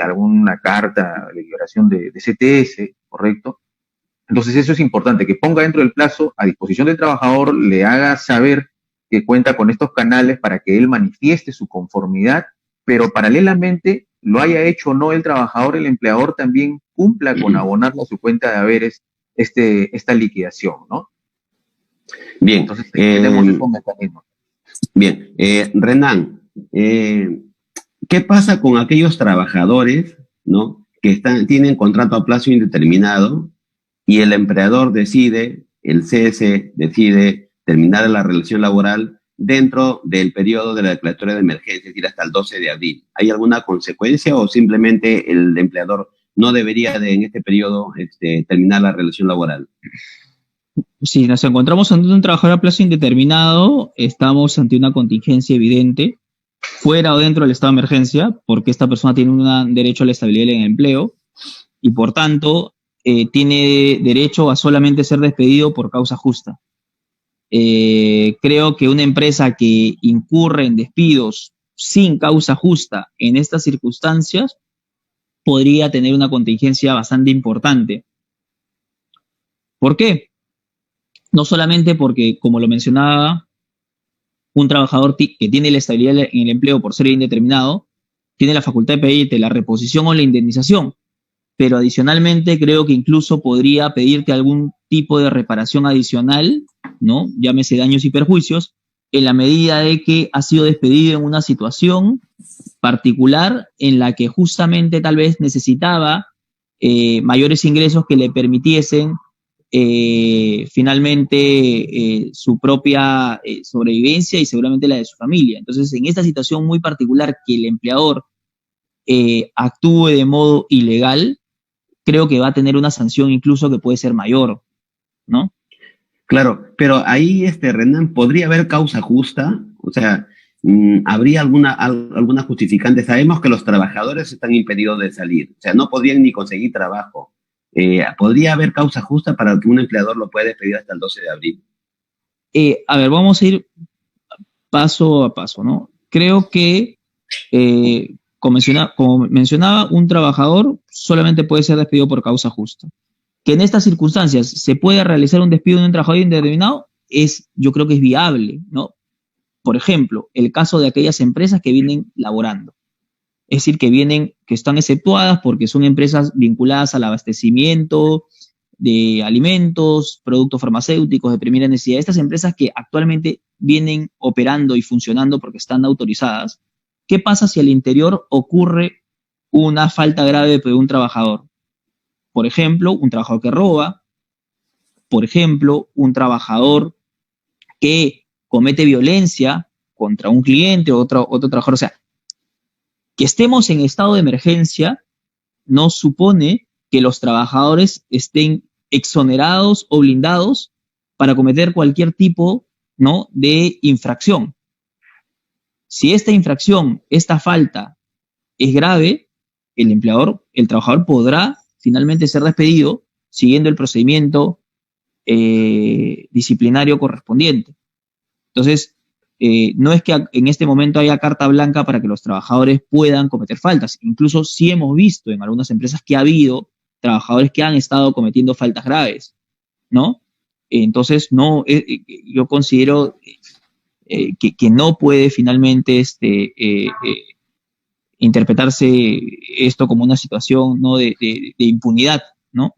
alguna carta de liberación de CTS, ¿correcto? Entonces eso es importante, que ponga dentro del plazo a disposición del trabajador, le haga saber que cuenta con estos canales para que él manifieste su conformidad, pero paralelamente, lo haya hecho o no el trabajador, el empleador también cumpla con abonarle a su cuenta de haberes esta liquidación, ¿no? Bien, entonces tenemos estos mecanismos. Bien, Renan, ¿qué pasa con aquellos trabajadores, ¿no?, que tienen contrato a plazo indeterminado y el empleador decide, el CS decide terminar la relación laboral dentro del periodo de la declaratoria de emergencia, es decir, hasta el 12 de abril? ¿Hay alguna consecuencia o simplemente el empleador no debería en este periodo terminar la relación laboral? Si nos encontramos ante un trabajador a plazo indeterminado, estamos ante una contingencia evidente, fuera o dentro del estado de emergencia, porque esta persona tiene un derecho a la estabilidad en el empleo y, por tanto, tiene derecho a solamente ser despedido por causa justa. Creo que una empresa que incurre en despidos sin causa justa en estas circunstancias podría tener una contingencia bastante importante. ¿Por qué? No solamente porque, como lo mencionaba, un trabajador que tiene la estabilidad en el empleo por ser indeterminado, tiene la facultad de pedirte la reposición o la indemnización, pero adicionalmente creo que incluso podría pedirte algún tipo de reparación adicional, ¿no?, llámese daños y perjuicios, en la medida de que ha sido despedido en una situación particular en la que justamente tal vez necesitaba mayores ingresos que le permitiesen finalmente su propia sobrevivencia y seguramente la de su familia. Entonces, en esta situación muy particular que el empleador actúe de modo ilegal, creo que va a tener una sanción incluso que puede ser mayor, ¿no? Claro, pero ahí, Renan, ¿podría haber causa justa? O sea, ¿habría alguna justificante? Sabemos que los trabajadores están impedidos de salir, o sea, no podrían ni conseguir trabajo. ¿Podría haber causa justa para que un empleador lo pueda despedir hasta el 12 de abril? A ver, vamos a ir paso a paso, ¿no? Creo que, como mencionaba, un trabajador solamente puede ser despedido por causa justa. Que en estas circunstancias se pueda realizar un despido de un trabajador indeterminado, yo creo que es viable, ¿no? Por ejemplo, el caso de aquellas empresas que vienen laborando. Es decir, que están exceptuadas porque son empresas vinculadas al abastecimiento de alimentos, productos farmacéuticos de primera necesidad. Estas empresas que actualmente vienen operando y funcionando porque están autorizadas. ¿Qué pasa si al interior ocurre una falta grave de un trabajador? Por ejemplo, un trabajador que roba, por ejemplo, un trabajador que comete violencia contra un cliente o otro trabajador. O sea, que estemos en estado de emergencia no supone que los trabajadores estén exonerados o blindados para cometer cualquier tipo, ¿no?, de infracción. Si esta infracción, esta falta es grave, el trabajador podrá finalmente ser despedido siguiendo el procedimiento disciplinario correspondiente. Entonces, no es que en este momento haya carta blanca para que los trabajadores puedan cometer faltas. Incluso sí hemos visto en algunas empresas que ha habido trabajadores que han estado cometiendo faltas graves, ¿no? Entonces, yo considero que no puede finalmente interpretarse esto como una situación, ¿no?, de impunidad, ¿no?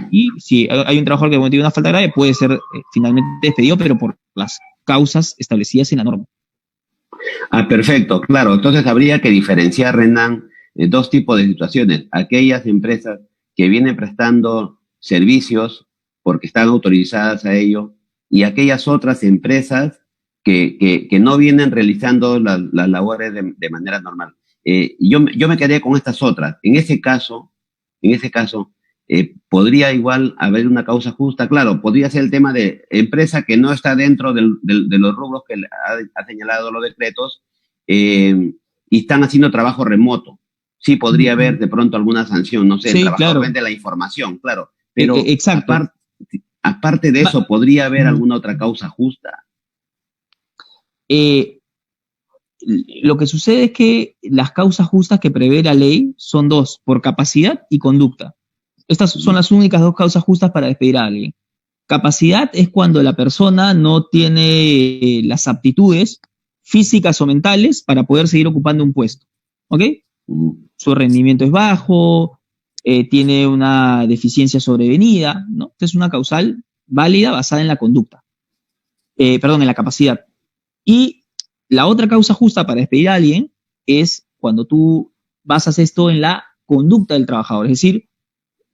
Y si hay un trabajador que cometió una falta grave, puede ser finalmente despedido, pero por las causas establecidas en la norma. Perfecto, claro. Entonces habría que diferenciar, Renan, dos tipos de situaciones. Aquellas empresas que vienen prestando servicios porque están autorizadas a ello y aquellas otras empresas que no vienen realizando las labores de manera normal. Yo me quedé con estas otras. En ese caso, podría igual haber una causa justa. Claro, podría ser el tema de empresa que no está dentro de los rubros que ha señalado los decretos y están haciendo trabajo remoto. Sí podría haber de pronto alguna sanción, no sé, sí, el trabajador claro. vende la información, claro. Pero exacto. Aparte de eso, ¿podría haber alguna otra causa justa? Lo que sucede es que las causas justas que prevé la ley son dos, por capacidad y conducta. Estas son las únicas dos causas justas para despedir a alguien. Capacidad es cuando la persona no tiene las aptitudes físicas o mentales para poder seguir ocupando un puesto. ¿Ok? Su rendimiento es bajo, tiene una deficiencia sobrevenida, ¿no? Esta es una causal válida basada en la conducta. En la capacidad. Y la otra causa justa para despedir a alguien es cuando tú basas esto en la conducta del trabajador. Es decir,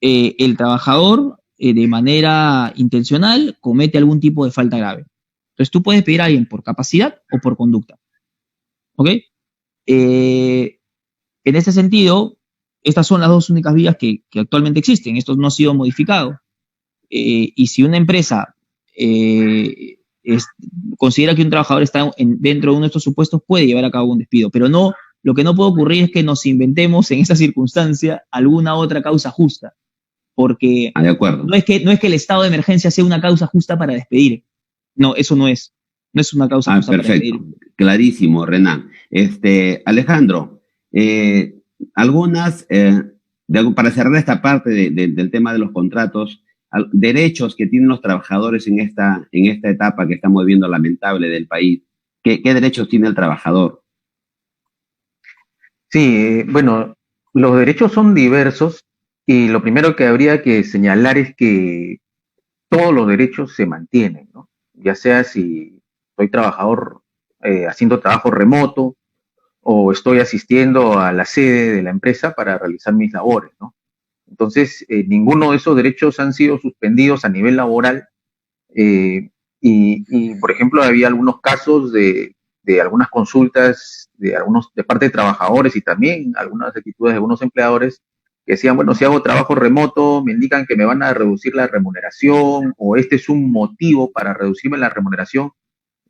el trabajador de manera intencional comete algún tipo de falta grave. Entonces tú puedes despedir a alguien por capacidad o por conducta. ¿Ok? En este sentido, estas son las dos únicas vías que actualmente existen. Esto no ha sido modificado. Y si una empresa considera que un trabajador está dentro de uno de estos supuestos, puede llevar a cabo un despido. Pero no, lo que no puede ocurrir es que nos inventemos en esa circunstancia alguna otra causa justa. Porque de acuerdo. No es que el estado de emergencia sea una causa justa para despedir. No, eso no es. No es una causa justa para despedir. Perfecto. Clarísimo, Renan. Alejandro, para cerrar esta parte del tema de los contratos, derechos que tienen los trabajadores en esta etapa que estamos viviendo lamentable del país. ¿Qué derechos tiene el trabajador? Sí, bueno, los derechos son diversos y lo primero que habría que señalar es que todos los derechos se mantienen, ¿no? Ya sea si soy trabajador haciendo trabajo remoto o estoy asistiendo a la sede de la empresa para realizar mis labores, ¿no? Entonces, ninguno de esos derechos han sido suspendidos a nivel laboral y, por ejemplo, había algunos casos de algunas consultas de parte de trabajadores y también algunas actitudes de algunos empleadores que decían, bueno, si hago trabajo remoto, me indican que me van a reducir la remuneración o este es un motivo para reducirme la remuneración.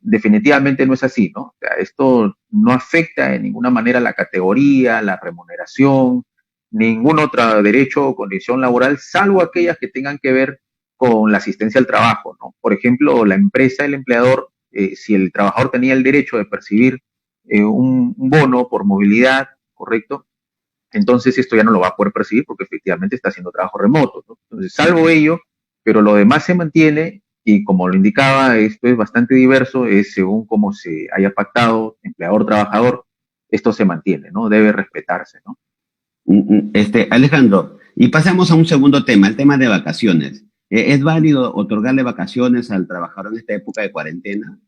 Definitivamente no es así, ¿no? O sea, esto no afecta en ninguna manera la categoría, la remuneración, ningún otro derecho o condición laboral, salvo aquellas que tengan que ver con la asistencia al trabajo, ¿no? Por ejemplo, la empresa, el empleador, si el trabajador tenía el derecho de percibir un bono por movilidad, ¿correcto? Entonces esto ya no lo va a poder percibir porque efectivamente está haciendo trabajo remoto, ¿no? Entonces, salvo ello, pero lo demás se mantiene y como lo indicaba, esto es bastante diverso, es según cómo se haya pactado empleador-trabajador, esto se mantiene, ¿no? Debe respetarse, ¿no? Alejandro, y pasamos a un segundo tema, el tema de vacaciones. ¿Es válido otorgarle vacaciones al trabajador en esta época de cuarentena?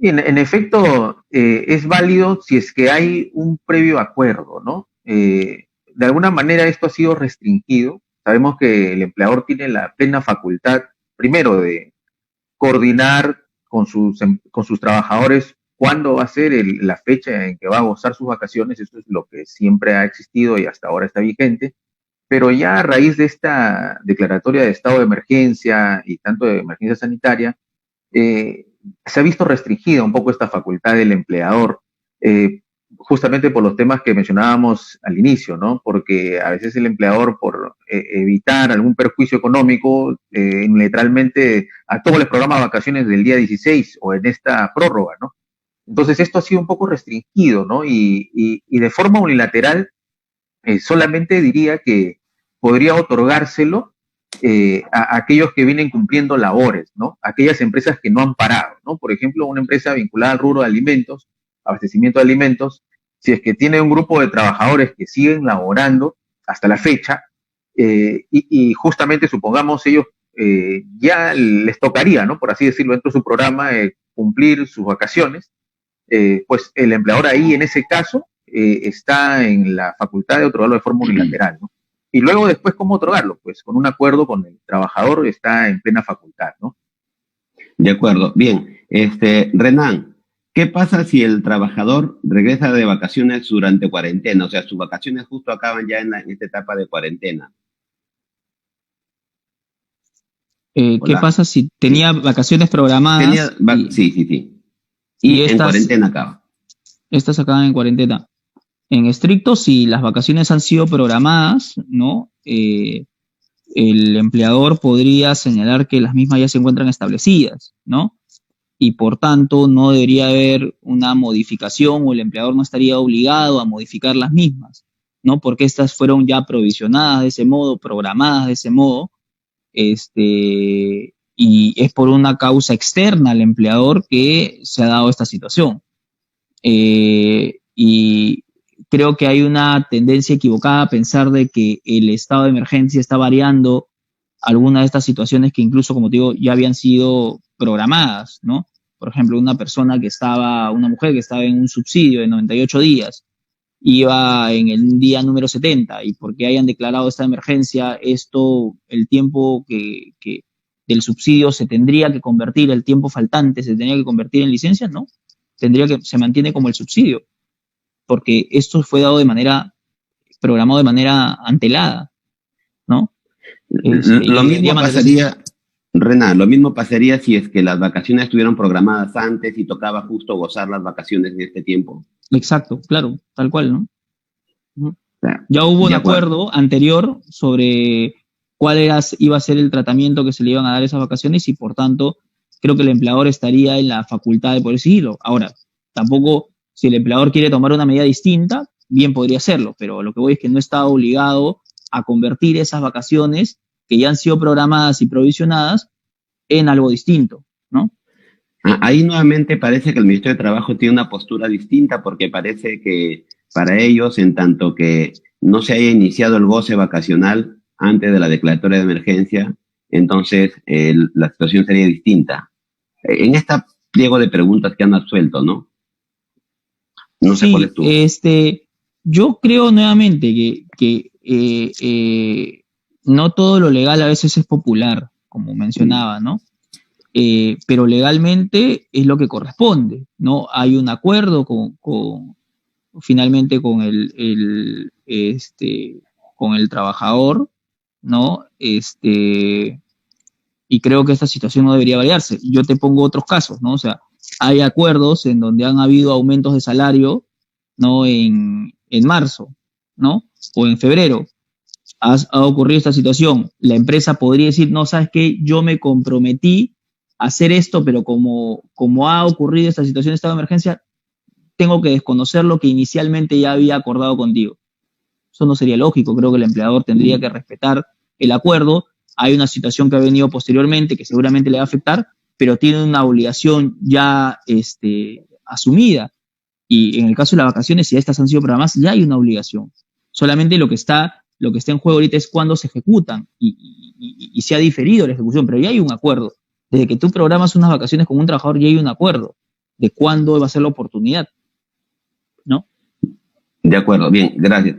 En efecto, es válido si es que hay un previo acuerdo, ¿no? De alguna manera esto ha sido restringido. Sabemos que el empleador tiene la plena facultad, primero, de coordinar con sus trabajadores cuándo va a ser la fecha en que va a gozar sus vacaciones. Eso es lo que siempre ha existido y hasta ahora está vigente. Pero ya a raíz de esta declaratoria de estado de emergencia y tanto de emergencia sanitaria, se ha visto restringida un poco esta facultad del empleador, justamente por los temas que mencionábamos al inicio, ¿no? Porque a veces el empleador, por evitar algún perjuicio económico, literalmente a todos les programa vacaciones del día 16 o en esta prórroga, ¿no? Entonces esto ha sido un poco restringido, ¿no? Y de forma unilateral, solamente diría que podría otorgárselo a aquellos que vienen cumpliendo labores, ¿no? Aquellas empresas que no han parado, ¿no? Por ejemplo, una empresa vinculada al rubro de alimentos, abastecimiento de alimentos, si es que tiene un grupo de trabajadores que siguen laborando hasta la fecha, y justamente supongamos ellos ya les tocaría, ¿no? Por así decirlo, dentro de su programa, cumplir sus vacaciones, pues el empleador ahí en ese caso está en la facultad de otorgarlo de forma unilateral, ¿no? Y luego después, ¿cómo otorgarlo? Pues con un acuerdo con el trabajador está en plena facultad, ¿no? De acuerdo. Bien, Renan, ¿qué pasa si el trabajador regresa de vacaciones durante cuarentena? O sea, sus vacaciones justo acaban ya en esta etapa de cuarentena. ¿Qué pasa si tenía vacaciones programadas? Sí. Y en cuarentena acaba. Estas acaban en cuarentena. En estricto, si las vacaciones han sido programadas, ¿no? el empleador podría señalar que las mismas ya se encuentran establecidas, ¿no? Y por tanto no debería haber una modificación o el empleador no estaría obligado a modificar las mismas, ¿no? Porque estas fueron ya provisionadas de ese modo, programadas de ese modo, y es por una causa externa al empleador que se ha dado esta situación. Y creo que hay una tendencia equivocada a pensar de que el estado de emergencia está variando algunas de estas situaciones que incluso, como te digo, ya habían sido programadas, ¿no? Por ejemplo, una mujer que estaba en un subsidio de 98 días, iba en el día número 70 y porque hayan declarado esta emergencia, el tiempo que del subsidio se tendría que convertir, el tiempo faltante se tendría que convertir en licencia, ¿no? Se mantiene como el subsidio, porque esto fue dado programado de manera antelada, ¿no? Lo mismo pasaría, Renan, lo mismo pasaría si es que las vacaciones estuvieran programadas antes y tocaba justo gozar las vacaciones en este tiempo. Exacto, claro, tal cual, ¿no? O sea, Ya hubo un acuerdo anterior sobre iba a ser el tratamiento que se le iban a dar a esas vacaciones y por tanto creo que el empleador estaría en la facultad de poder decidirlo. Ahora, tampoco si el empleador quiere tomar una medida distinta, bien podría hacerlo, pero lo que voy es que no está obligado a convertir esas vacaciones que ya han sido programadas y provisionadas en algo distinto, ¿no? Ahí nuevamente parece que el Ministerio de Trabajo tiene una postura distinta porque parece que para ellos, en tanto que no se haya iniciado el goce vacacional antes de la declaratoria de emergencia, entonces la situación sería distinta. En esta pliego de preguntas que han absuelto, ¿no? No sé cuál es tu... Yo creo nuevamente que no todo lo legal a veces es popular, como mencionaba, ¿no? Pero legalmente es lo que corresponde, ¿no? Hay un acuerdo finalmente con con el trabajador, ¿no? Y creo que esta situación no debería variarse. Yo te pongo otros casos, ¿no? O sea, hay acuerdos en donde han habido aumentos de salario, ¿no? En marzo, ¿no? O en febrero. Ha ocurrido esta situación. La empresa podría decir, no, ¿sabes qué? Yo me comprometí a hacer esto, pero como ha ocurrido esta situación de estado de emergencia, tengo que desconocer lo que inicialmente ya había acordado contigo. Eso no sería lógico. Creo que el empleador tendría que respetar el acuerdo. Hay una situación que ha venido posteriormente que seguramente le va a afectar, pero tiene una obligación ya asumida. Y en el caso de las vacaciones, si estas han sido programadas, ya hay una obligación. Solamente lo que está en juego ahorita es cuándo se ejecutan y se ha diferido la ejecución, pero ya hay un acuerdo. Desde que tú programas unas vacaciones con un trabajador, ya hay un acuerdo de cuándo va a ser la oportunidad, ¿no? De acuerdo, bien, gracias.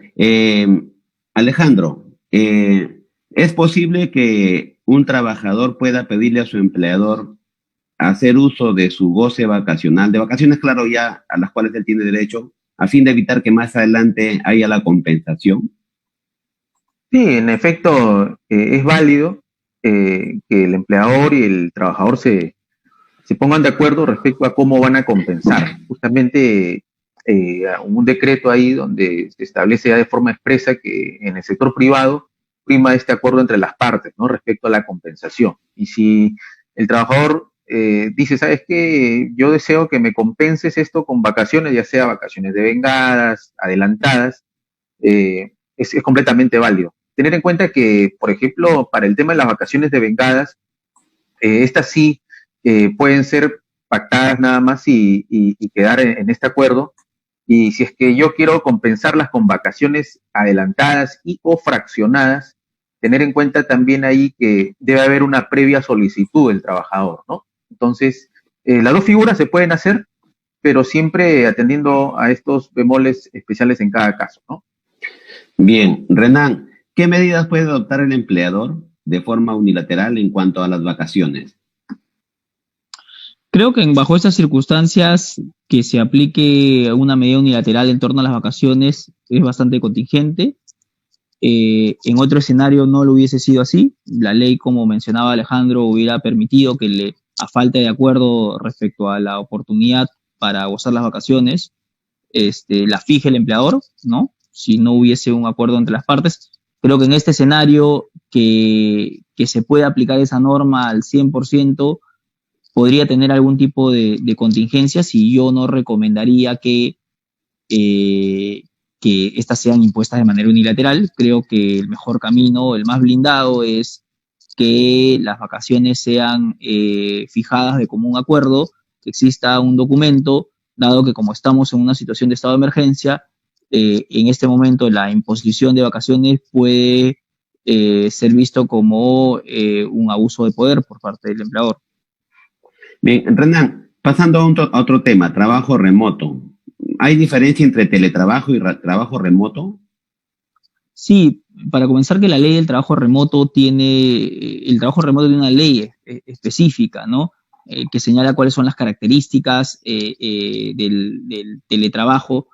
Alejandro, ¿es posible que un trabajador pueda pedirle a su empleador hacer uso de su goce vacacional, de vacaciones, claro, ya a las cuales él tiene derecho, a fin de evitar que más adelante haya la compensación? Sí, en efecto, es válido que el empleador y el trabajador se pongan de acuerdo respecto a cómo van a compensar. Justamente un decreto ahí donde se establece ya de forma expresa que en el sector privado prima este acuerdo entre las partes, ¿no? Respecto a la compensación. Y si el trabajador dice, ¿sabes qué? Yo deseo que me compenses esto con vacaciones, ya sea vacaciones devengadas, adelantadas, es completamente válido. Tener en cuenta que, por ejemplo, para el tema de las vacaciones devengadas, estas sí pueden ser pactadas nada más y quedar en este acuerdo. Y si es que yo quiero compensarlas con vacaciones adelantadas y o fraccionadas, tener en cuenta también ahí que debe haber una previa solicitud del trabajador, ¿no? Entonces, las dos figuras se pueden hacer, pero siempre atendiendo a estos bemoles especiales en cada caso, ¿no? Bien, Renan, ¿qué medidas puede adoptar el empleador de forma unilateral en cuanto a las vacaciones? Creo que bajo estas circunstancias que se aplique una medida unilateral en torno a las vacaciones es bastante contingente. En otro escenario no lo hubiese sido así. La ley, como mencionaba Alejandro, hubiera permitido que a falta de acuerdo respecto a la oportunidad para gozar las vacaciones, la fije el empleador, ¿no? Si no hubiese un acuerdo entre las partes. Creo que en este escenario que se puede aplicar esa norma al 100%, podría tener algún tipo de contingencias y yo no recomendaría que estas sean impuestas de manera unilateral. Creo que el mejor camino, el más blindado, es que las vacaciones sean fijadas de común acuerdo, que exista un documento, dado que como estamos en una situación de estado de emergencia, en este momento la imposición de vacaciones puede ser visto como un abuso de poder por parte del empleador. Bien, Renan, pasando a otro tema, trabajo remoto. ¿Hay diferencia entre teletrabajo y trabajo remoto? Sí, para comenzar que la ley del trabajo remoto el trabajo remoto tiene una ley específica, ¿no? Que señala cuáles son las características del teletrabajo.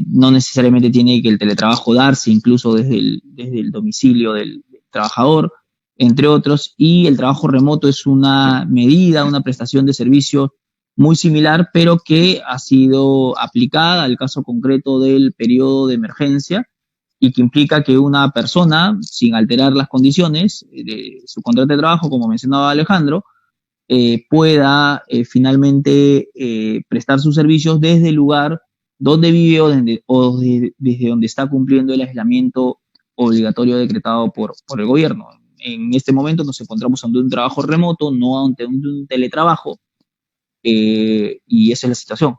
No necesariamente tiene que el teletrabajo darse incluso desde el domicilio del trabajador, entre otros, y el trabajo remoto es una medida, una prestación de servicio muy similar, pero que ha sido aplicada al caso concreto del periodo de emergencia y que implica que una persona, sin alterar las condiciones de su contrato de trabajo, como mencionaba Alejandro, pueda finalmente prestar sus servicios desde el lugar donde vive desde donde está cumpliendo el aislamiento obligatorio decretado por el gobierno. En este momento nos encontramos ante un trabajo remoto, no ante un teletrabajo, y esa es la situación.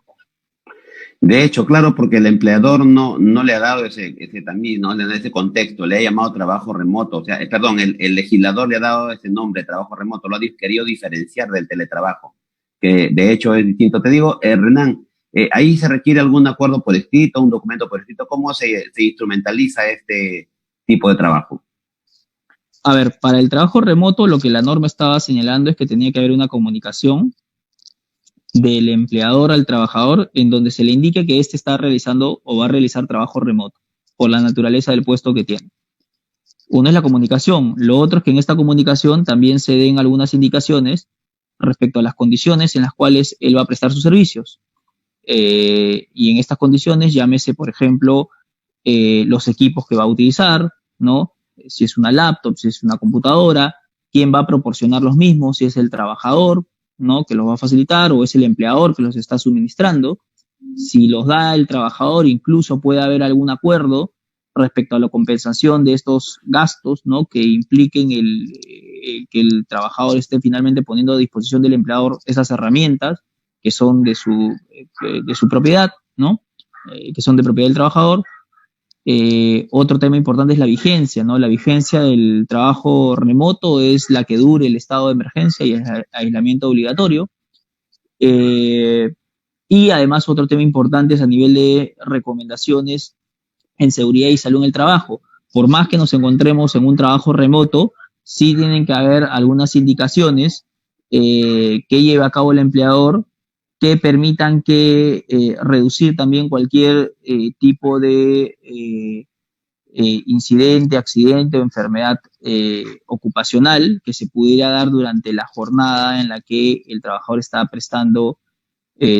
De hecho, claro, porque el empleador no le ha dado ese también, ¿no? Ese contexto, le ha llamado trabajo remoto, o sea, perdón, el legislador le ha dado ese nombre, trabajo remoto, lo ha querido diferenciar del teletrabajo, que de hecho es distinto. Te digo, Renan, ahí se requiere algún acuerdo por escrito, un documento por escrito, ¿cómo se instrumentaliza este tipo de trabajo? A ver, para el trabajo remoto lo que la norma estaba señalando es que tenía que haber una comunicación del empleador al trabajador en donde se le indique que éste está realizando o va a realizar trabajo remoto por la naturaleza del puesto que tiene. Uno es la comunicación, lo otro es que en esta comunicación también se den algunas indicaciones respecto a las condiciones en las cuales él va a prestar sus servicios. Y en estas condiciones, llámese, por ejemplo, los equipos que va a utilizar, ¿no? Si es una laptop, si es una computadora, quién va a proporcionar los mismos, si es el trabajador, ¿no? Que los va a facilitar, o es el empleador que los está suministrando. Si los da el trabajador, incluso puede haber algún acuerdo respecto a la compensación de estos gastos, ¿no? Que impliquen que el trabajador esté finalmente poniendo a disposición del empleador esas herramientas que son de su propiedad, ¿no? Que son de propiedad del trabajador. Otro tema importante es la vigencia, ¿no? La vigencia del trabajo remoto es la que dure el estado de emergencia y el aislamiento obligatorio. Y además otro tema importante es a nivel de recomendaciones en seguridad y salud en el trabajo. Por más que nos encontremos en un trabajo remoto, sí tienen que haber algunas indicaciones que lleve a cabo el empleador que permitan reducir también cualquier tipo de incidente, accidente o enfermedad ocupacional que se pudiera dar durante la jornada en la que el trabajador está prestando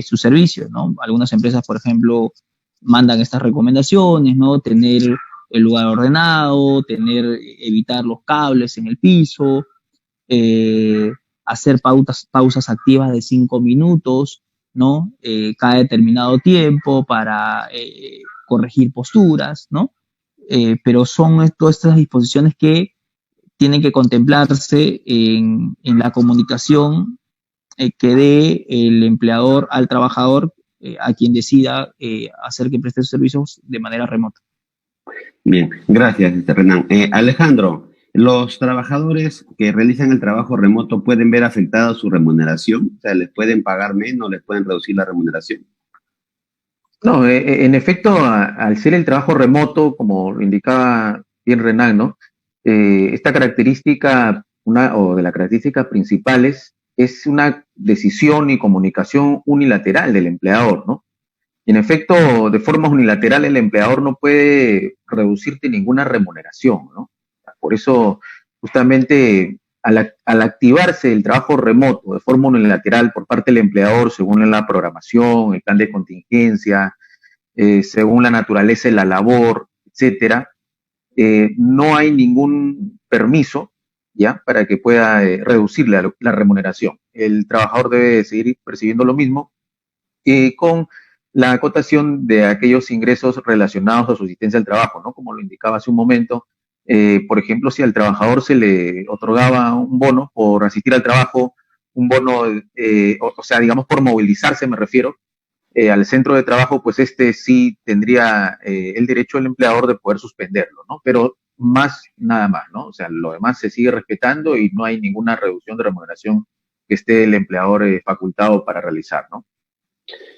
sus servicios, ¿no? Algunas empresas, por ejemplo, mandan estas recomendaciones, ¿no? Tener el lugar ordenado, evitar los cables en el piso, hacer pausas activas de 5 minutos, ¿no? Cada determinado tiempo para corregir posturas, ¿no? Pero son todas estas disposiciones que tienen que contemplarse en la comunicación que dé el empleador al trabajador a quien decida hacer que preste sus servicios de manera remota. Bien, gracias, Renan. Alejandro, ¿los trabajadores que realizan el trabajo remoto pueden ver afectada su remuneración? O sea, ¿les pueden pagar menos, les pueden reducir la remuneración? No, en efecto, al ser el trabajo remoto, como lo indicaba bien Renan, ¿no? Esta característica, o de las características principales, es una decisión y comunicación unilateral del empleador, ¿no? Y en efecto, de forma unilateral, el empleador no puede reducirte ninguna remuneración, ¿no? Por eso, justamente, al activarse el trabajo remoto de forma unilateral por parte del empleador, según la programación, el plan de contingencia, según la naturaleza de la labor, etcétera, no hay ningún permiso, ¿ya?, para que pueda reducir la remuneración. El trabajador debe seguir percibiendo lo mismo, con la acotación de aquellos ingresos relacionados a su asistencia al trabajo, ¿no? Como lo indicaba hace un momento, por ejemplo, si al trabajador se le otorgaba un bono por asistir al trabajo, un bono, o sea, digamos por movilizarse, me refiero, al centro de trabajo, pues este sí tendría el derecho del empleador de poder suspenderlo, ¿no? Pero más, nada más, ¿no? O sea, lo demás se sigue respetando y no hay ninguna reducción de remuneración que esté el empleador facultado para realizar, ¿no?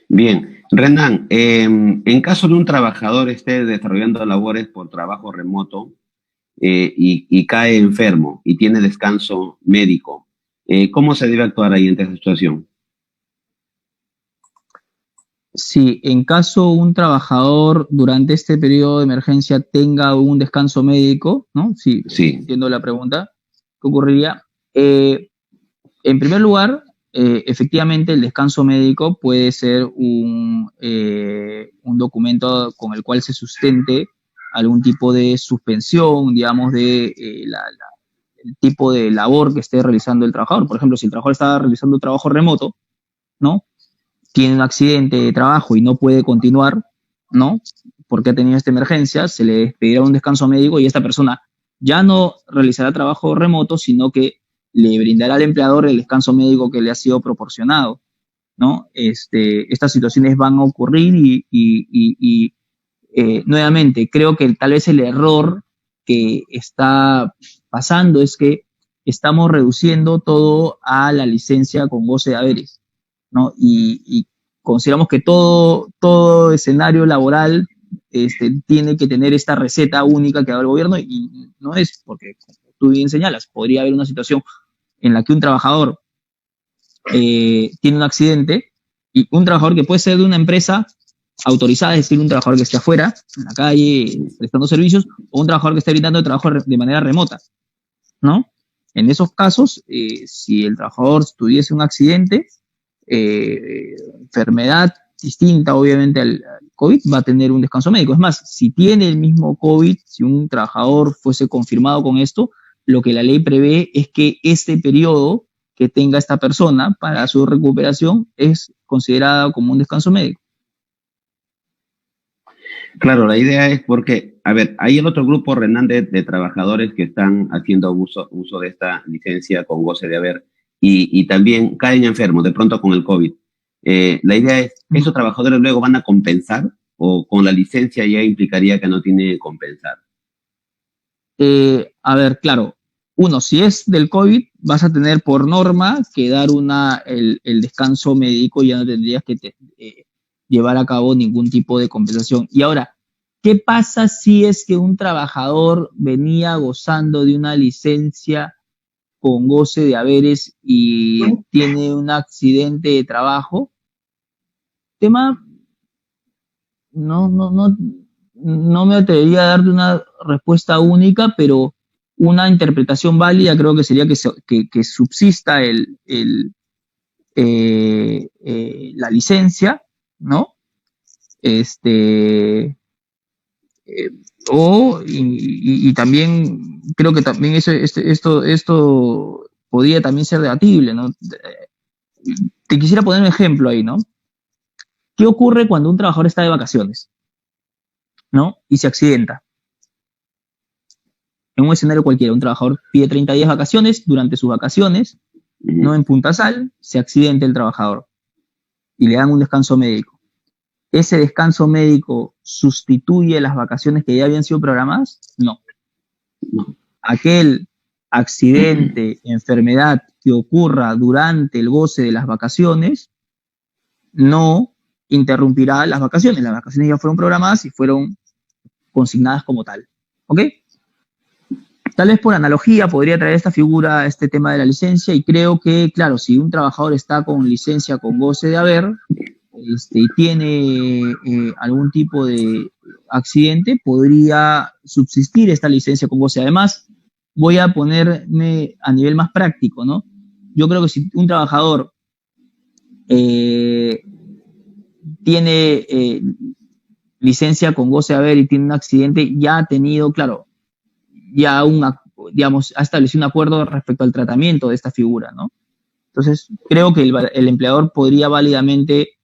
Bien, Renan, en caso de un trabajador esté desarrollando labores por trabajo remoto y cae enfermo y tiene descanso médico, ¿cómo se debe actuar ahí en esta situación? Si en caso un trabajador durante este periodo de emergencia tenga un descanso médico, ¿no? Sí, Sí, entiendo la pregunta, ¿qué ocurriría? En primer lugar, efectivamente el descanso médico puede ser un documento con el cual se sustente algún tipo de suspensión, digamos, de el tipo de labor que esté realizando el trabajador. Por ejemplo, si el trabajador está realizando un trabajo remoto, ¿no? Tiene un accidente de trabajo y no puede continuar, ¿no? Porque ha tenido esta emergencia, se le pedirá un descanso médico y esta persona ya no realizará trabajo remoto, sino que le brindará al empleador el descanso médico que le ha sido proporcionado, ¿no? Estas situaciones van a ocurrir nuevamente, creo que tal vez el error que está pasando es que estamos reduciendo todo a la licencia con goce de haberes, ¿no? Y consideramos que todo escenario laboral tiene que tener esta receta única que da el gobierno y no es, porque como tú bien señalas, podría haber una situación en la que un trabajador tiene un accidente y un trabajador que puede ser de una empresa autorizada, es decir, un trabajador que esté afuera, en la calle, prestando servicios, o un trabajador que esté brindando trabajo de manera remota, ¿no? En esos casos, si el trabajador tuviese un accidente, enfermedad distinta obviamente al COVID, va a tener un descanso médico. Es más, si tiene el mismo COVID, si un trabajador fuese confirmado con esto, lo que la ley prevé es que este periodo que tenga esta persona para su recuperación es considerado como un descanso médico. claro, la idea es porque, a ver, hay el otro grupo, Renan, de trabajadores que están haciendo uso de esta licencia con goce de haber y también caen enfermos de pronto con el COVID. La idea es, ¿esos trabajadores luego van a compensar o con la licencia ya implicaría que no tiene que compensar? A ver, claro, uno, si es del COVID, vas a tener por norma que dar el descanso médico y ya no tendrías que llevar a cabo ningún tipo de compensación. Y ahora, ¿qué pasa si es que un trabajador venía gozando de una licencia con goce de haberes y tiene un accidente de trabajo? Tema, no me atrevería a darte una respuesta única, pero una interpretación válida creo que sería que subsista la licencia, ¿no? Este, eh, y también creo que también esto podría también ser debatible, ¿no? Te quisiera poner un ejemplo ahí, ¿no? ¿Qué ocurre cuando un trabajador está de vacaciones, ¿no? Y se accidenta? En un escenario cualquiera, un trabajador pide 30 días de vacaciones, durante sus vacaciones, no en Punta Sal, se accidenta el trabajador y le dan un descanso médico. ¿Ese descanso médico sustituye las vacaciones que ya habían sido programadas? No. Aquel accidente, enfermedad que ocurra durante el goce de las vacaciones no interrumpirá las vacaciones. Las vacaciones ya fueron programadas y fueron consignadas como tal. ¿Ok? Tal vez por analogía podría traer esta figura, este tema de la licencia, y creo que, claro, si un trabajador está con licencia con goce de haber y tiene algún tipo de accidente, podría subsistir esta licencia con goce. Además, voy a ponerme a nivel más práctico, ¿no? Yo creo que si un trabajador tiene licencia con goce de haber y tiene un accidente, ya ha tenido, claro, ya digamos, ha establecido un acuerdo respecto al tratamiento de esta figura, ¿no? Entonces, creo que el empleador podría válidamente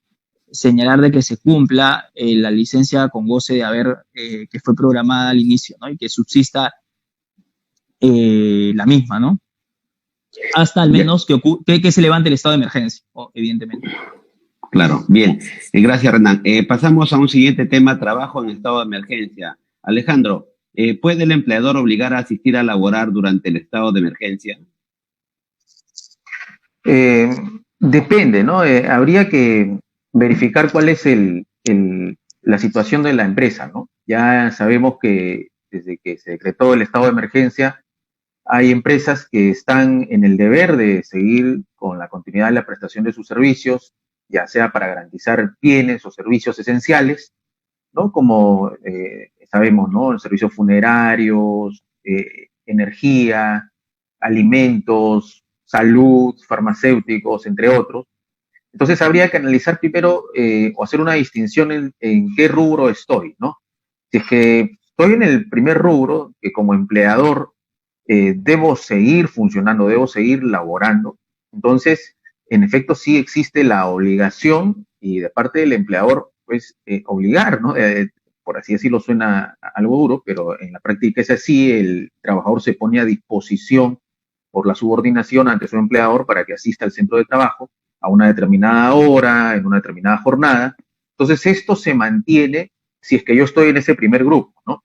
señalar de que se cumpla la licencia con goce de haber, que fue programada al inicio, ¿no? Y que subsista la misma, ¿no? Hasta al Bien, menos que se levante el estado de emergencia, evidentemente. claro, bien. Gracias, Renan. Pasamos a un siguiente tema, trabajo en estado de emergencia. Alejandro, ¿puede el empleador obligar a asistir a laborar durante el estado de emergencia? Eh, Depende, ¿no? Habría que verificar cuál es la situación de la empresa, ¿no? Ya sabemos que desde que se decretó el estado de emergencia, hay empresas que están en el deber de seguir con la continuidad de la prestación de sus servicios, ya sea para garantizar bienes o servicios esenciales, ¿no? Como sabemos, ¿no? Los servicios funerarios, energía, alimentos, salud, farmacéuticos, entre otros. Entonces habría que analizar primero o hacer una distinción en qué rubro estoy, ¿no? Si es que estoy en el primer rubro, que como empleador debo seguir funcionando, debo seguir laborando, entonces, en efecto, sí existe la obligación y de parte del empleador, pues, obligar, ¿no? Por así decirlo, suena algo duro, pero en la práctica es así, el trabajador se pone a disposición por la subordinación ante su empleador para que asista al centro de trabajo a una determinada hora, en una determinada jornada. Entonces, esto se mantiene si es que yo estoy en ese primer grupo, ¿no?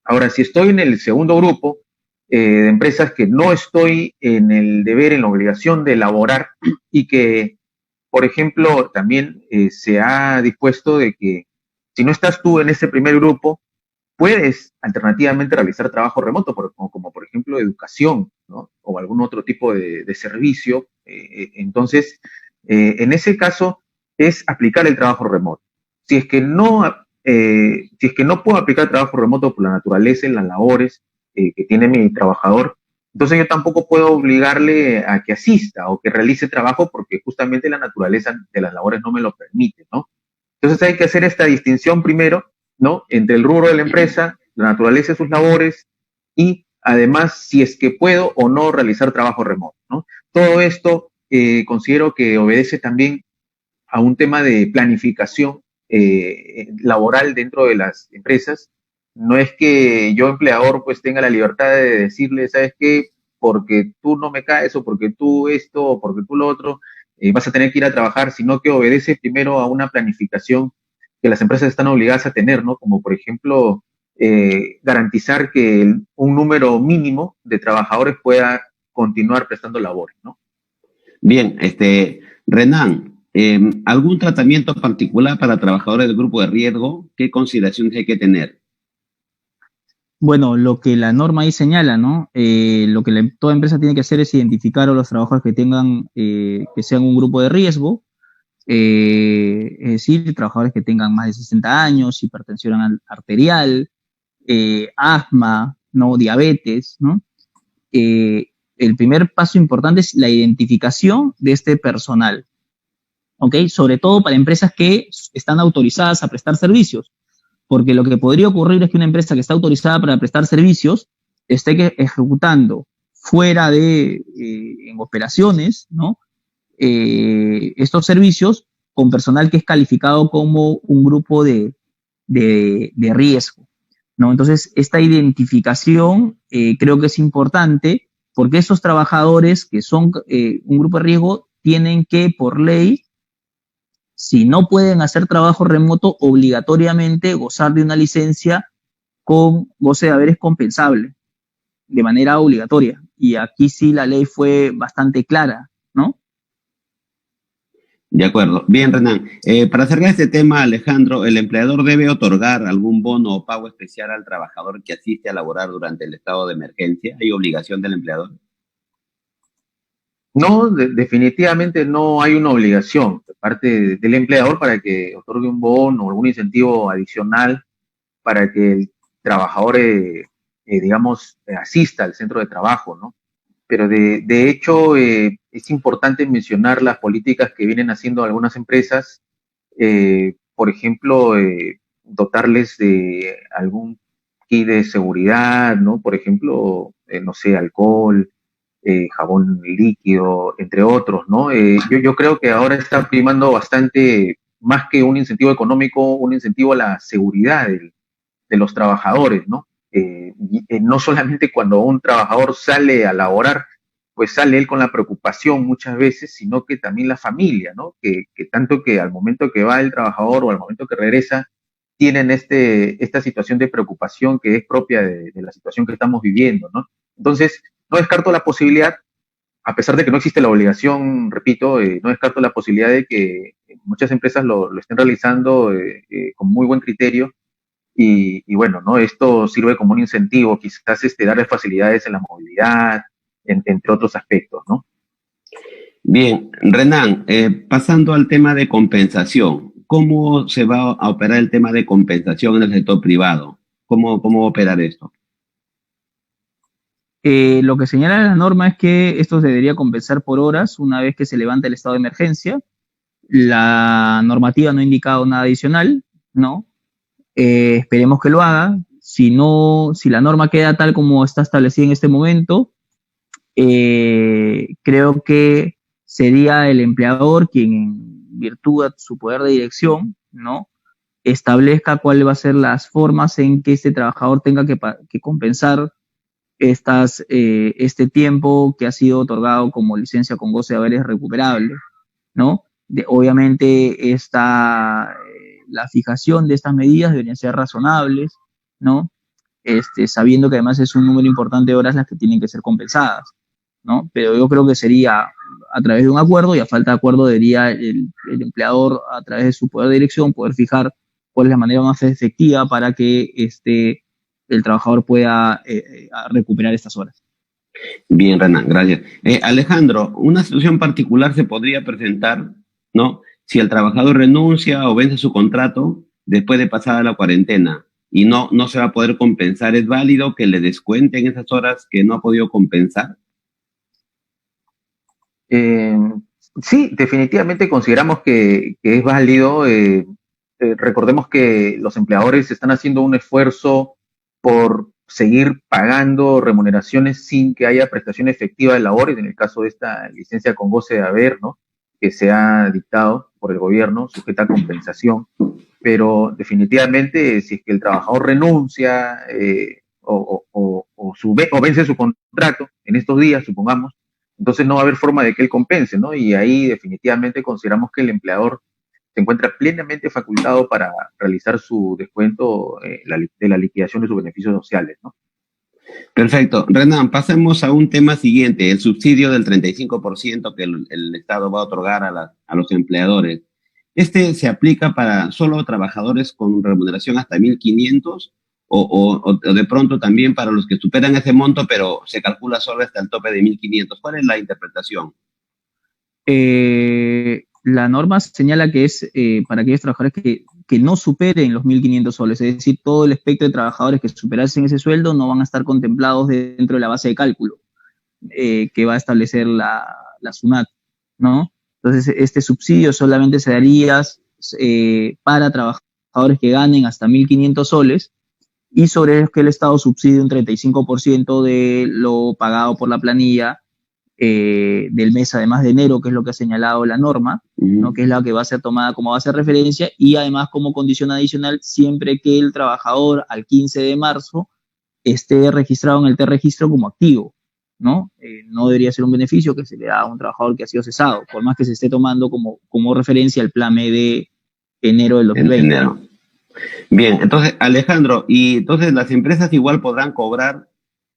Ahora, si estoy en el segundo grupo de empresas que no estoy en el deber, en la obligación de elaborar y que, por ejemplo, también se ha dispuesto de que si no estás tú en ese primer grupo, puedes alternativamente realizar trabajo remoto, como por ejemplo educación, ¿no? O algún otro tipo de servicio. Entonces, en ese caso es aplicar el trabajo remoto. Si es que no, si es que no puedo aplicar trabajo remoto por la naturaleza en las labores que tiene mi trabajador, entonces yo tampoco puedo obligarle a que asista o que realice trabajo porque justamente la naturaleza de las labores no me lo permite, ¿no? Entonces hay que hacer esta distinción primero, ¿no? Entre el rubro de la empresa, la naturaleza de sus labores y además si es que puedo o no realizar trabajo remoto, ¿no? Todo esto considero que obedece también a un tema de planificación laboral dentro de las empresas. No es que yo, empleador, pues tenga la libertad de decirle, ¿sabes qué? Porque tú no me caes o porque tú esto o porque tú lo otro, vas a tener que ir a trabajar, sino que obedece primero a una planificación que las empresas están obligadas a tener, ¿no? Como por ejemplo, garantizar que un número mínimo de trabajadores pueda continuar prestando labores, ¿no? Bien, Renan, ¿algún tratamiento particular para trabajadores del grupo de riesgo? ¿Qué consideraciones hay que tener? Bueno, lo que la norma ahí señala, ¿no? Lo que toda empresa tiene que hacer es identificar a los trabajadores que tengan, que sean un grupo de riesgo, es decir, trabajadores que tengan más de 60 años, hipertensión arterial, asma, ¿no? Diabetes, ¿no? El primer paso importante es la identificación de este personal, ¿ok? Sobre todo para empresas que están autorizadas a prestar servicios, porque lo que podría ocurrir es que una empresa que está autorizada para prestar servicios esté ejecutando fuera de, en operaciones, ¿no? Estos servicios con personal que es calificado como un grupo de riesgo, ¿no? Entonces, esta identificación creo que es importante porque esos trabajadores que son un grupo de riesgo tienen que, por ley, si no pueden hacer trabajo remoto, obligatoriamente gozar de una licencia con goce de haberes compensable, de manera obligatoria. Y aquí sí la ley fue bastante clara, ¿no? De acuerdo. Bien, Renan. Para cerrar este tema, Alejandro, ¿el empleador debe otorgar algún bono o pago especial al trabajador que asiste a laborar durante el estado de emergencia? ¿Hay obligación del empleador? No, definitivamente no hay una obligación de parte del empleador para que otorgue un bono o algún incentivo adicional para que el trabajador, digamos, asista al centro de trabajo, ¿no? Pero de hecho es importante mencionar las políticas que vienen haciendo algunas empresas, por ejemplo, dotarles de algún kit de seguridad, ¿no? Por ejemplo, no sé, alcohol, jabón líquido, entre otros, ¿no? Yo creo que ahora está primando bastante, más que un incentivo económico, un incentivo a la seguridad de los trabajadores, ¿no? No solamente cuando un trabajador sale a laborar, pues sale él con la preocupación muchas veces, sino que también la familia, ¿no? Que tanto que al momento que va el trabajador o al momento que regresa, tienen esta situación de preocupación que es propia de la situación que estamos viviendo, ¿no? Entonces, no descarto la posibilidad, a pesar de que no existe la obligación, repito, no descarto la posibilidad de que muchas empresas lo estén realizando con muy buen criterio y bueno, ¿no? Esto sirve como un incentivo, quizás darle facilidades en la movilidad, entre otros aspectos, ¿no? Bien, Renan, pasando al tema de compensación, ¿cómo se va a operar el tema de compensación en el sector privado? ¿Cómo va a operar esto? Lo que señala la norma es que esto se debería compensar por horas una vez que se levanta el estado de emergencia. La normativa no ha indicado nada adicional, ¿no? Esperemos que lo haga. Si no, si la norma queda tal como está establecida en este momento, creo que sería el empleador quien, en virtud de su poder de dirección, ¿no? Establezca cuáles van a ser las formas en que este trabajador tenga que compensar este tiempo que ha sido otorgado como licencia con goce de haberes recuperable, ¿no? Obviamente la fijación de estas medidas deberían ser razonables, ¿no? Sabiendo que además es un número importante de horas las que tienen que ser compensadas, ¿no? Pero yo creo que sería a través de un acuerdo, y a falta de acuerdo debería el empleador, a través de su poder de dirección, poder fijar cuál es la manera más efectiva para que el trabajador pueda recuperar estas horas. Bien, Renan, gracias. Alejandro, una situación particular se podría presentar, ¿no? Si el trabajador renuncia o vence su contrato después de pasada la cuarentena y no se va a poder compensar, ¿es válido que le descuenten esas horas que no ha podido compensar? Sí, definitivamente consideramos que es válido. Recordemos que los empleadores están haciendo un esfuerzo por seguir pagando remuneraciones sin que haya prestación efectiva de labores, en el caso de esta licencia con goce de haber, ¿no? Que se ha dictado por el gobierno, sujeta a compensación, pero definitivamente si es que el trabajador renuncia o vence su contrato en estos días, supongamos, entonces no va a haber forma de que él compense, ¿no? Y ahí definitivamente consideramos que el empleador se encuentra plenamente facultado para realizar su descuento de la liquidación de sus beneficios sociales, ¿no? Perfecto. Renan, pasemos a un tema siguiente, el subsidio del 35% que el Estado va a otorgar a los empleadores. ¿Este se aplica para solo trabajadores con remuneración hasta 1.500 o de pronto también para los que superan ese monto, pero se calcula solo hasta el tope de 1.500? ¿Cuál es la interpretación? La norma señala que es para aquellos trabajadores que no superen los 1.500 soles, es decir, todo el espectro de trabajadores que superasen ese sueldo no van a estar contemplados dentro de la base de cálculo que va a establecer la SUNAT, ¿no? Entonces, este subsidio solamente se daría para trabajadores que ganen hasta 1.500 soles y sobre los que el Estado subsidia un 35% de lo pagado por la planilla del mes, además de enero, que es lo que ha señalado la norma, ¿no? Que es la que va a ser tomada como base de referencia, y además como condición adicional, siempre que el trabajador al 15 de marzo esté registrado en el T-Registro como activo, ¿no? No debería ser un beneficio que se le da a un trabajador que ha sido cesado, por más que se esté tomando como referencia el PLAME de enero del 2020. Enero. Bien, entonces, Alejandro, y entonces las empresas igual podrán cobrar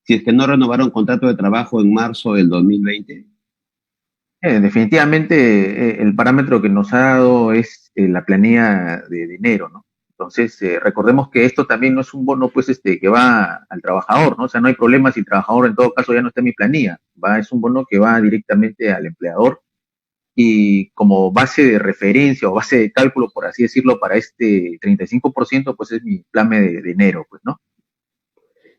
si es que no renovaron contrato de trabajo en marzo del 2020. Definitivamente el parámetro que nos ha dado es la planilla de enero, ¿no? Entonces, recordemos que esto también no es un bono, pues, que va al trabajador, ¿no? O sea, no hay problema si el trabajador en todo caso ya no está en mi planilla. Es un bono que va directamente al empleador y como base de referencia o base de cálculo, por así decirlo, para este 35%, pues es mi plan de enero, pues, ¿no?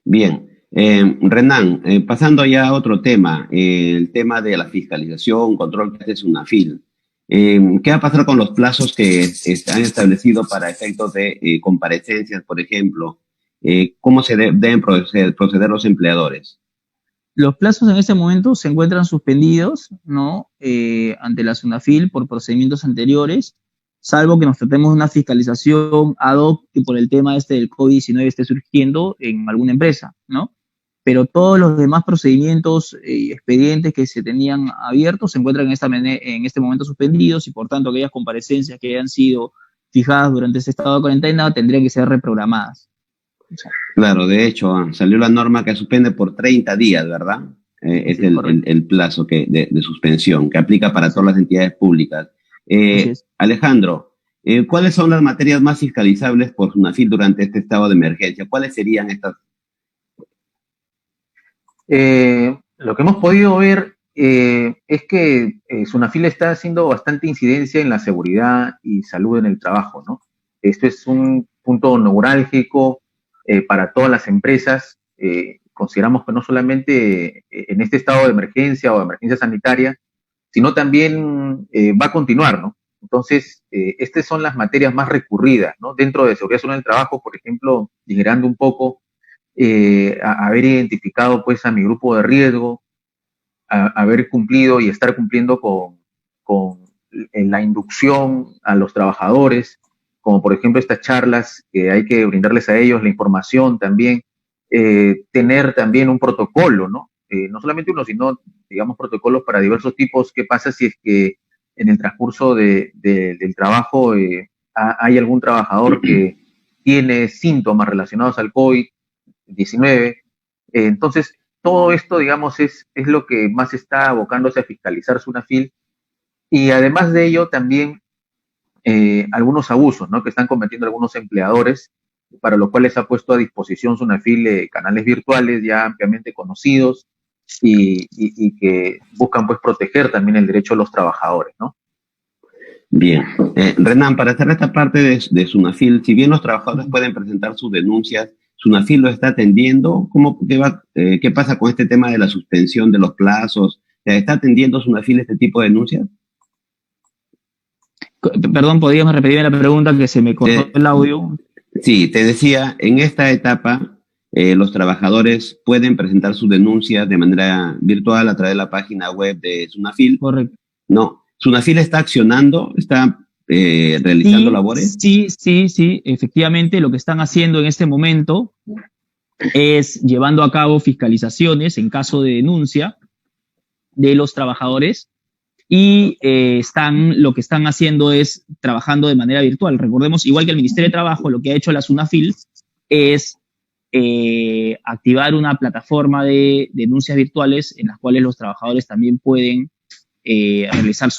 Bien. Renan, pasando ya a otro tema, el tema de la fiscalización, control que hace SUNAFIL. ¿Qué va a pasar con los plazos que están establecidos para efectos de comparecencias, por ejemplo? ¿cómo deben proceder los empleadores? Los plazos en este momento se encuentran suspendidos, ¿no? Ante la SUNAFIL por procedimientos anteriores, salvo que nos tratemos de una fiscalización ad hoc que por el tema del COVID-19 esté surgiendo en alguna empresa, ¿no? Pero todos los demás procedimientos y expedientes que se tenían abiertos se encuentran en este momento suspendidos y por tanto aquellas comparecencias que hayan sido fijadas durante ese estado de cuarentena tendrían que ser reprogramadas. Claro, de hecho, salió la norma que suspende por 30 días, ¿verdad? Es Sí, el plazo de suspensión que aplica para todas las entidades públicas. Así es. Alejandro, ¿cuáles son las materias más fiscalizables por SUNAFIL durante este estado de emergencia? ¿Cuáles serían estas? Lo que hemos podido ver es que SUNAFIL está haciendo bastante incidencia en la seguridad y salud en el trabajo, ¿no? Esto es un punto neurálgico para todas las empresas. Consideramos que no solamente en este estado de emergencia o de emergencia sanitaria, sino también va a continuar, ¿no? Entonces, estas son las materias más recurridas, ¿no? Dentro de seguridad salud en el trabajo, por ejemplo, liderando un poco, haber identificado pues a mi grupo de riesgo, haber cumplido y estar cumpliendo con la inducción a los trabajadores, como por ejemplo estas charlas que hay que brindarles a ellos, la información también, tener también un protocolo, ¿no? No solamente uno, sino, digamos, protocolos para diversos tipos. ¿Qué pasa si es que en el transcurso del trabajo hay algún trabajador que tiene síntomas relacionados al COVID-19? Entonces, todo esto, digamos, es lo que más está abocándose a fiscalizar SUNAFIL. Y además de ello, también algunos abusos, ¿no?, que están cometiendo algunos empleadores, para los cuales ha puesto a disposición SUNAFIL canales virtuales ya ampliamente conocidos y que buscan pues proteger también el derecho de los trabajadores, ¿no? Bien. Renan, para hacer esta parte de SUNAFIL, si bien los trabajadores pueden presentar sus denuncias, ¿SUNAFIL lo está atendiendo? ¿Qué pasa con este tema de la suspensión de los plazos? ¿Está atendiendo SUNAFIL este tipo de denuncias? Perdón, ¿podrías repetirme la pregunta que se me cortó el audio? Sí, te decía, en esta etapa los trabajadores pueden presentar sus denuncias de manera virtual a través de la página web de SUNAFIL. Correcto. No, ¿SUNAFIL está accionando, está realizando labores? Sí, efectivamente lo que están haciendo en este momento es llevando a cabo fiscalizaciones en caso de denuncia de los trabajadores y lo que están haciendo es trabajando de manera virtual. Recordemos, igual que el Ministerio de Trabajo, lo que ha hecho la SUNAFIL es activar una plataforma de denuncias virtuales en las cuales los trabajadores también pueden realizar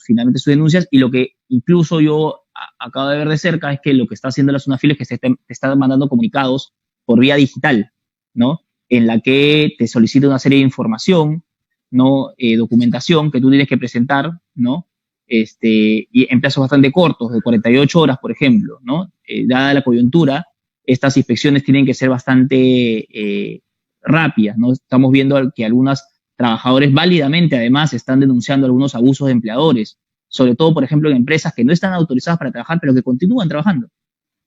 finalmente sus denuncias, y lo que incluso yo acabo de ver de cerca es que lo que está haciendo la SUNAFIL es que te está mandando comunicados por vía digital, ¿no? En la que te solicita una serie de información, ¿no? Documentación que tú tienes que presentar, ¿no? Y en plazos bastante cortos, de 48 horas, por ejemplo, ¿no? Dada la coyuntura, estas inspecciones tienen que ser bastante rápidas, ¿no? Estamos viendo que algunos trabajadores válidamente, además, están denunciando algunos abusos de empleadores, sobre todo, por ejemplo, en empresas que no están autorizadas para trabajar, pero que continúan trabajando,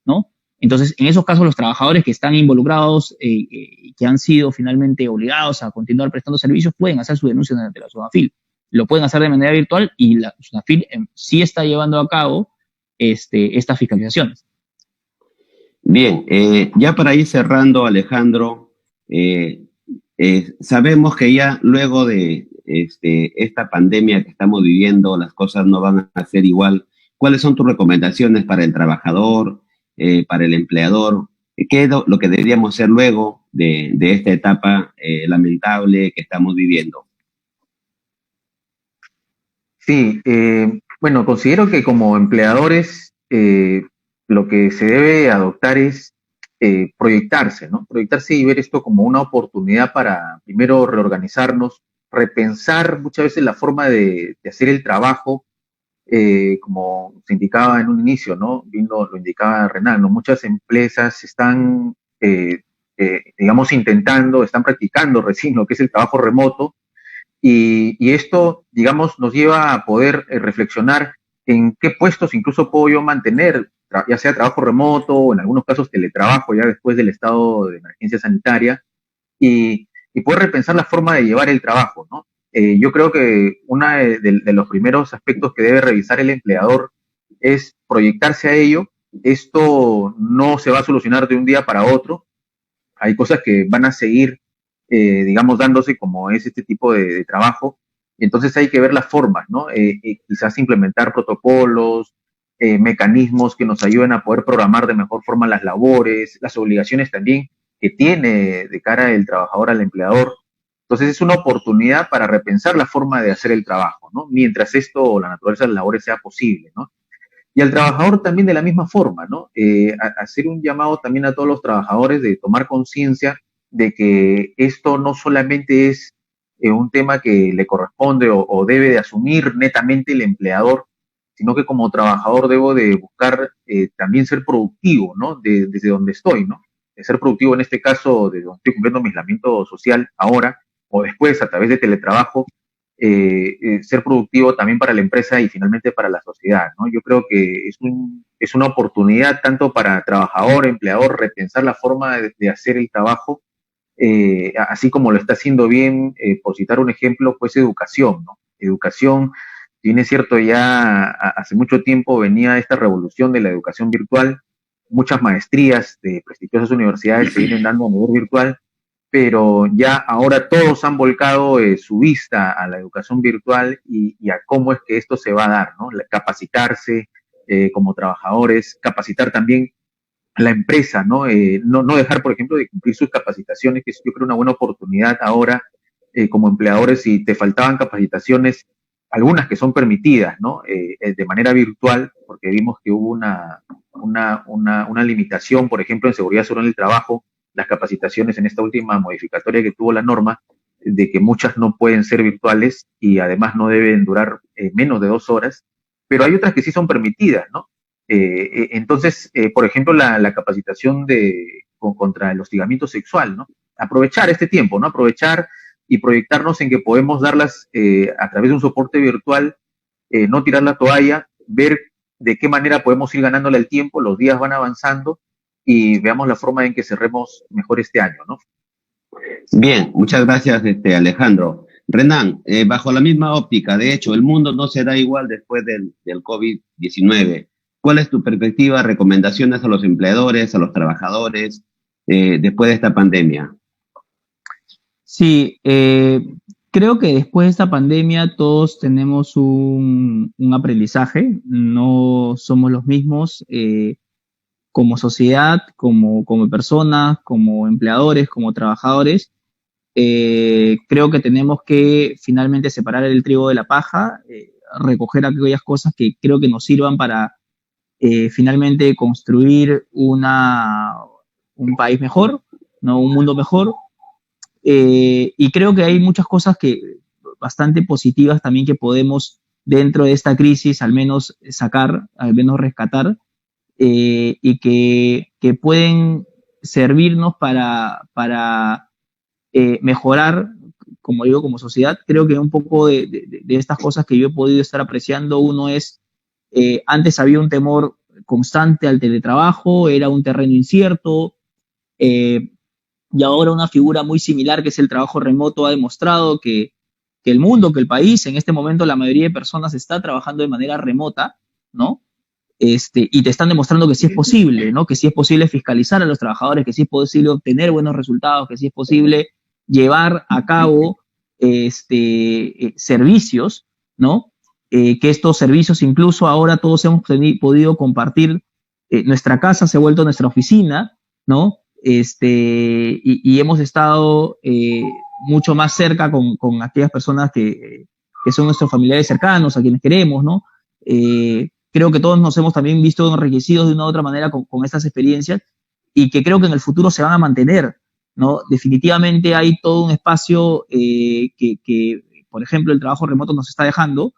¿no? Entonces, en esos casos, los trabajadores que están involucrados y que han sido finalmente obligados a continuar prestando servicios pueden hacer su denuncia ante la SUNAFIL. Lo pueden hacer de manera virtual y la SUNAFIL sí está llevando a cabo estas fiscalizaciones. Bien, ya para ir cerrando, Alejandro, sabemos que ya luego de esta pandemia que estamos viviendo, las cosas no van a ser igual. ¿Cuáles son tus recomendaciones para el trabajador, para el empleador? ¿Qué es lo que deberíamos hacer luego de esta etapa lamentable que estamos viviendo? Sí, bueno, considero que como empleadores lo que se debe adoptar es proyectarse, ¿no? Proyectarse y ver esto como una oportunidad para primero reorganizarnos, repensar muchas veces la forma de hacer el trabajo, como se indicaba en un inicio, ¿no? Lo indicaba Renan, ¿no? Muchas empresas están, digamos, están practicando recién lo que es el trabajo remoto, y esto, digamos, nos lleva a poder reflexionar en qué puestos incluso puedo yo mantener ya sea trabajo remoto o en algunos casos teletrabajo ya después del estado de emergencia sanitaria, y poder repensar la forma de llevar el trabajo, ¿no? Yo creo que uno de los primeros aspectos que debe revisar el empleador es proyectarse a ello. Esto no se va a solucionar de un día para otro. Hay cosas que van a seguir, digamos, dándose como es este tipo de trabajo. Entonces hay que ver las formas, ¿no? Quizás implementar protocolos, mecanismos que nos ayuden a poder programar de mejor forma las labores, las obligaciones también que tiene de cara el trabajador al empleador. Entonces es una oportunidad para repensar la forma de hacer el trabajo, ¿no? Mientras esto o la naturaleza de las labores sea posible, ¿no? Y al trabajador también de la misma forma, ¿no? Hacer un llamado también a todos los trabajadores de tomar conciencia de que esto no solamente es un tema que le corresponde o debe de asumir netamente el empleador, sino que como trabajador debo de buscar también ser productivo, ¿no? Desde donde estoy, ¿no? De ser productivo en este caso, desde donde estoy cumpliendo mi aislamiento social ahora o después a través de teletrabajo, ser productivo también para la empresa y finalmente para la sociedad, ¿no? Yo creo que es una oportunidad tanto para trabajador, empleador, repensar la forma de hacer el trabajo, así como lo está haciendo bien, por citar un ejemplo, pues educación, ¿no? Educación, si bien es cierto, ya hace mucho tiempo venía esta revolución de la educación virtual, muchas maestrías de prestigiosas universidades se vienen dando a nivel virtual, pero ya ahora todos han volcado su vista a la educación virtual y a cómo es que esto se va a dar, ¿no? Capacitarse como trabajadores, capacitar también la empresa, ¿no? No dejar, por ejemplo, de cumplir sus capacitaciones, que es, yo creo, una buena oportunidad ahora como empleadores. Si te faltaban capacitaciones, algunas que son permitidas, ¿no? De manera virtual, porque vimos que hubo una limitación, por ejemplo, en seguridad sobre el trabajo, las capacitaciones en esta última modificatoria que tuvo la norma, de que muchas no pueden ser virtuales y además no deben durar menos de 2 horas, pero hay otras que sí son permitidas, ¿no? Entonces, por ejemplo, la capacitación contra el hostigamiento sexual, ¿no? Aprovechar este tiempo, ¿no? Aprovechar y proyectarnos en que podemos darlas a través de un soporte virtual, no tirar la toalla, ver de qué manera podemos ir ganándole el tiempo, los días van avanzando y veamos la forma en que cerremos mejor este año, ¿no? Bien, muchas gracias, Alejandro. Renan, bajo la misma óptica, de hecho, el mundo no será igual después del COVID-19. ¿Cuál es tu perspectiva, recomendaciones a los empleadores, a los trabajadores, después de esta pandemia? Sí, creo que después de esta pandemia todos tenemos un aprendizaje, no somos los mismos como sociedad, como personas, como empleadores, como trabajadores. Creo que tenemos que finalmente separar el trigo de la paja, recoger aquellas cosas que creo que nos sirvan para finalmente construir un país mejor, ¿no? Un mundo mejor. Y creo que hay muchas cosas bastante positivas también que podemos dentro de esta crisis al menos sacar, al menos rescatar, y que pueden servirnos para mejorar, como digo, como sociedad. Creo que un poco de estas cosas que yo he podido estar apreciando, uno es, antes había un temor constante al teletrabajo, era un terreno incierto, y ahora una figura muy similar que es el trabajo remoto ha demostrado que el mundo, que el país, en este momento la mayoría de personas está trabajando de manera remota, ¿no? Y te están demostrando que sí es posible, ¿no? Que sí es posible fiscalizar a los trabajadores, que sí es posible obtener buenos resultados, que sí es posible llevar a cabo servicios, ¿no? Que estos servicios incluso ahora todos hemos podido compartir, nuestra casa se ha vuelto nuestra oficina, ¿no? Y hemos estado mucho más cerca con aquellas personas que son nuestros familiares cercanos, a quienes queremos, ¿no? Creo que todos nos hemos también visto enriquecidos de una u otra manera con estas experiencias y que creo que en el futuro se van a mantener, ¿no? Definitivamente hay todo un espacio que, por ejemplo, el trabajo remoto nos está dejando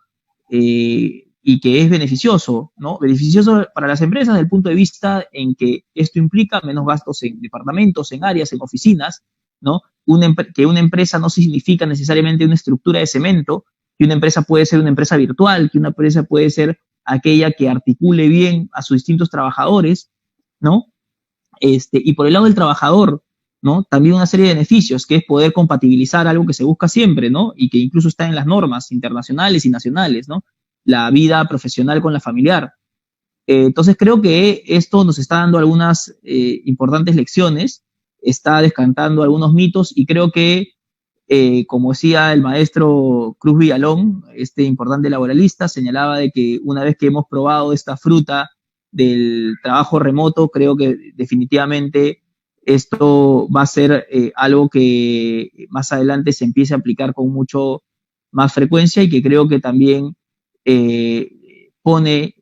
y que es beneficioso, ¿no? Beneficioso para las empresas desde el punto de vista en que esto implica menos gastos en departamentos, en áreas, en oficinas, ¿no? Que una empresa no significa necesariamente una estructura de cemento, que una empresa puede ser una empresa virtual, que una empresa puede ser aquella que articule bien a sus distintos trabajadores, ¿no? Y por el lado del trabajador, ¿no? También una serie de beneficios, que es poder compatibilizar algo que se busca siempre, ¿no? Y que incluso está en las normas internacionales y nacionales, ¿no? La vida profesional con la familiar. Entonces creo que esto nos está dando algunas importantes lecciones, está descantando algunos mitos y creo que, como decía el maestro Cruz Villalón, este importante laboralista, señalaba de que una vez que hemos probado esta fruta del trabajo remoto, creo que definitivamente esto va a ser algo que más adelante se empiece a aplicar con mucho más frecuencia y que creo que también pone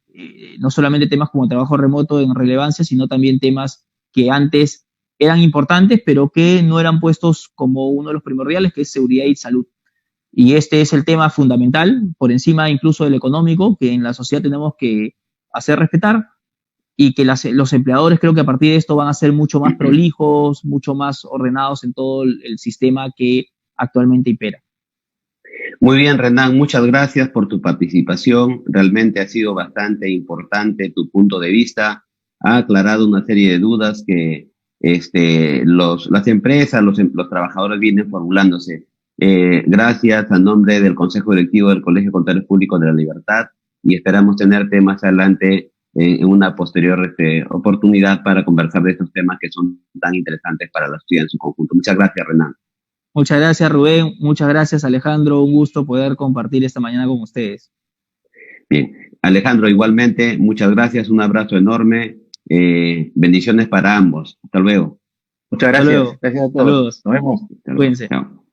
no solamente temas como trabajo remoto en relevancia, sino también temas que antes eran importantes, pero que no eran puestos como uno de los primordiales, que es seguridad y salud. Y este es el tema fundamental, por encima incluso del económico, que en la sociedad tenemos que hacer respetar, y que los empleadores creo que a partir de esto van a ser mucho más prolijos, mucho más ordenados en todo el sistema que actualmente impera. Muy bien, Renan, muchas gracias por tu participación. Realmente ha sido bastante importante tu punto de vista. Ha aclarado una serie de dudas que las empresas, los trabajadores vienen formulándose. Gracias a nombre del Consejo Directivo del Colegio de Contadores Públicos de la Libertad, y esperamos tenerte más adelante en una posterior oportunidad para conversar de estos temas que son tan interesantes para la sociedad en su conjunto. Muchas gracias, Renan. Muchas gracias, Rubén. Muchas gracias, Alejandro. Un gusto poder compartir esta mañana con ustedes. Bien, Alejandro, igualmente, muchas gracias. Un abrazo enorme. Bendiciones para ambos. Hasta luego. Muchas gracias. Gracias a todos. Saludos. Nos vemos. Cuídense. Chao.